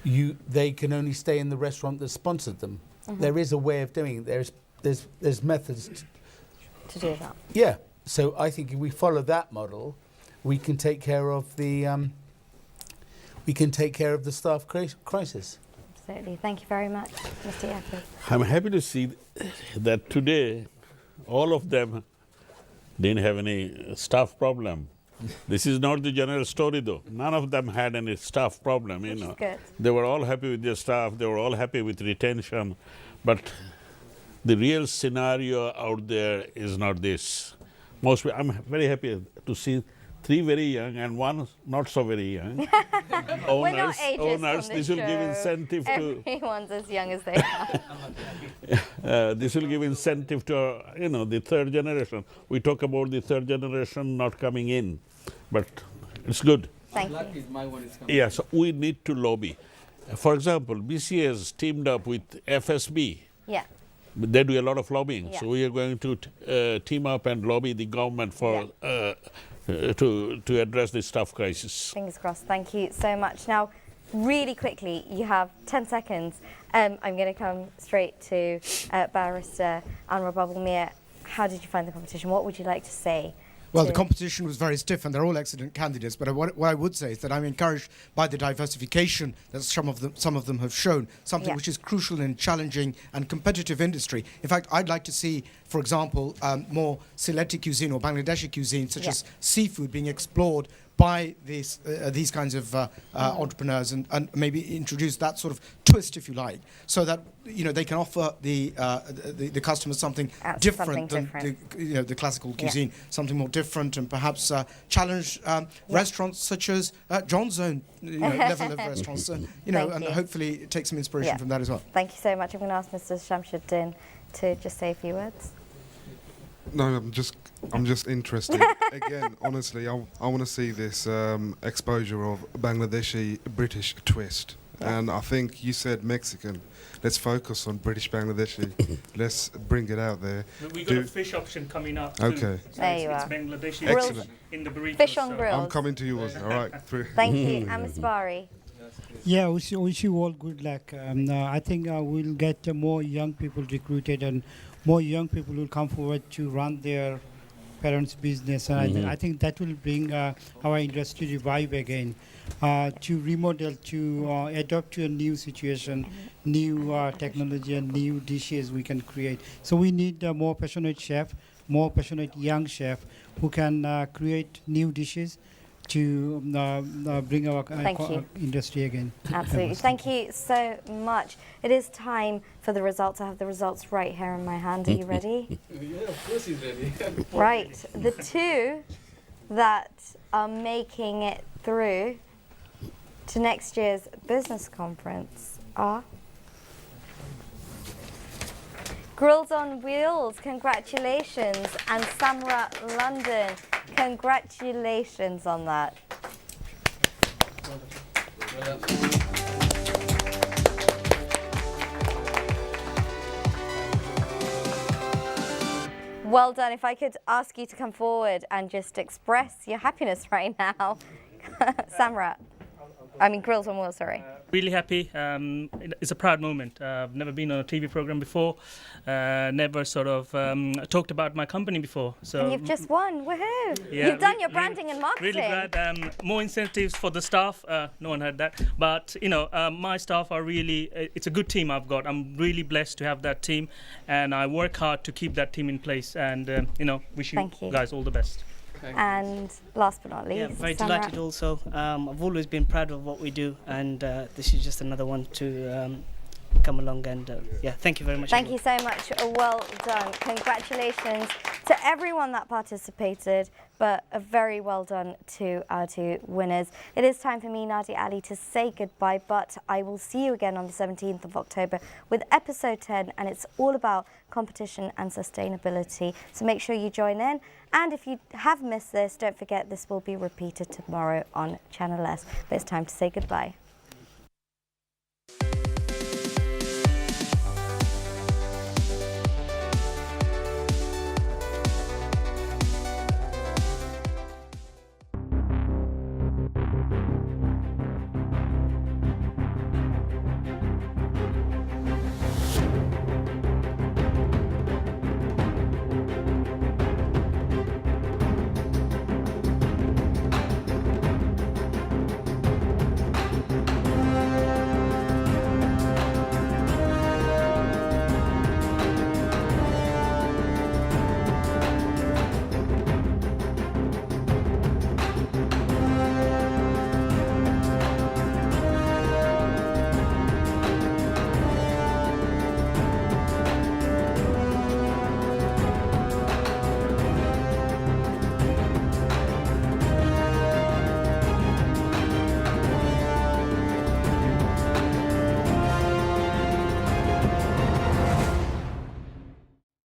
they can only stay in the restaurant that sponsored them. There is a way of doing it. There's methods To do that. yeah. So I think if we follow that model, we can take care of the staff crisis. Absolutely. Thank you very much, Mr. Yacob. I'm happy to see that today all of them didn't have any staff problem. This is not the general story though. None of them had any staff problem, you know. Good. They were all happy with their staff, they were all happy with retention, but the real scenario out there is not this. I'm very happy to see 3 very young and 1 not so very young. We're not ageist on this this will give show. incentive to Everyone's as young as they are. this will give incentive to the 3rd generation. We talk about the 3rd generation not coming in, but it's good. Thank you. Yeah, so we need to lobby. For example, BCA has teamed up with FSB. Yeah. They do a lot of lobbying, Yeah. so we are going to team up and lobby the government for to address the staff crisis. Fingers crossed. Thank you so much. Now, really quickly, you have 10 seconds. I'm going to come straight to Barrister Anwar Babulmir. How did you find the competition? What would you like to say? Well, the competition was very stiff, and they're all excellent candidates. But what I would say is that I'm encouraged by the diversification that some of them have shown, something which is crucial in challenging and competitive industry. In fact, I'd like to see, for example, more Sileti cuisine or Bangladeshi cuisine, such as seafood, being explored by these kinds of entrepreneurs, and maybe introduce that sort of twist, if you like, so that they can offer the customers something different than the classical cuisine, something more different, and perhaps challenge restaurants such as John's own level of restaurants, and hopefully take some inspiration from that as well. Thank you so much. I'm going to ask Mr. Shamsuddin to just say a few words. No, I'm just interested. Again, honestly, I want to see this exposure of Bangladeshi British twist. And I think you said Mexican. Let's focus on British Bangladeshi. Let's bring it out there. We got a fish option coming up. Okay. Too. So There you it's are. Bangladeshi Excellent. in the burrito. Fish on grills. I'm coming to you. All right. Thank you. And Ms. Bari. Yeah, wish you all good luck. I think we'll get more young people recruited, and more young people will come forward to run their parents' business. And I think that will bring our industry revive again, to remodel, to adapt to a new situation, new technology and new dishes we can create. So we need a more passionate chef, more passionate young chef who can create new dishes to bring our industry again. Absolutely. Thank you so much. It is time for the results. I have the results right here in my hand. Are you ready? Yeah, of course he's ready. Right. The 2 that are making it through to next year's business conference are Grills on Wheels, congratulations, and Samra London, congratulations on that. Well done. If I could ask you to come forward and just express your happiness right now. Samra. Grills on Wheels, sorry. Really happy. It's a proud moment. I've never been on a TV program before. Never sort of talked about my company before. So And you've just won. Woohoo! Yeah, You've done your branding and marketing. Really glad. More incentives for the staff. No one heard that. But, my staff are really, it's a good team I've got. I'm really blessed to have that team. And I work hard to keep that team in place. And, wish you guys all the best. And last but not least, Yeah, very Samra. delighted also. I've always been proud of what we do, and this is just another one to come along and yeah, thank you very much. Thank you so much. Well done. Congratulations to everyone that participated, but a very well done to our two winners. It is time for me, Nadia Ali, to say goodbye, but I will see you again on the 17th of October with episode 10, and it's all about competition and sustainability. So make sure you join in. And if you have missed this, don't forget this will be repeated tomorrow on Channel S. But it's time to say goodbye.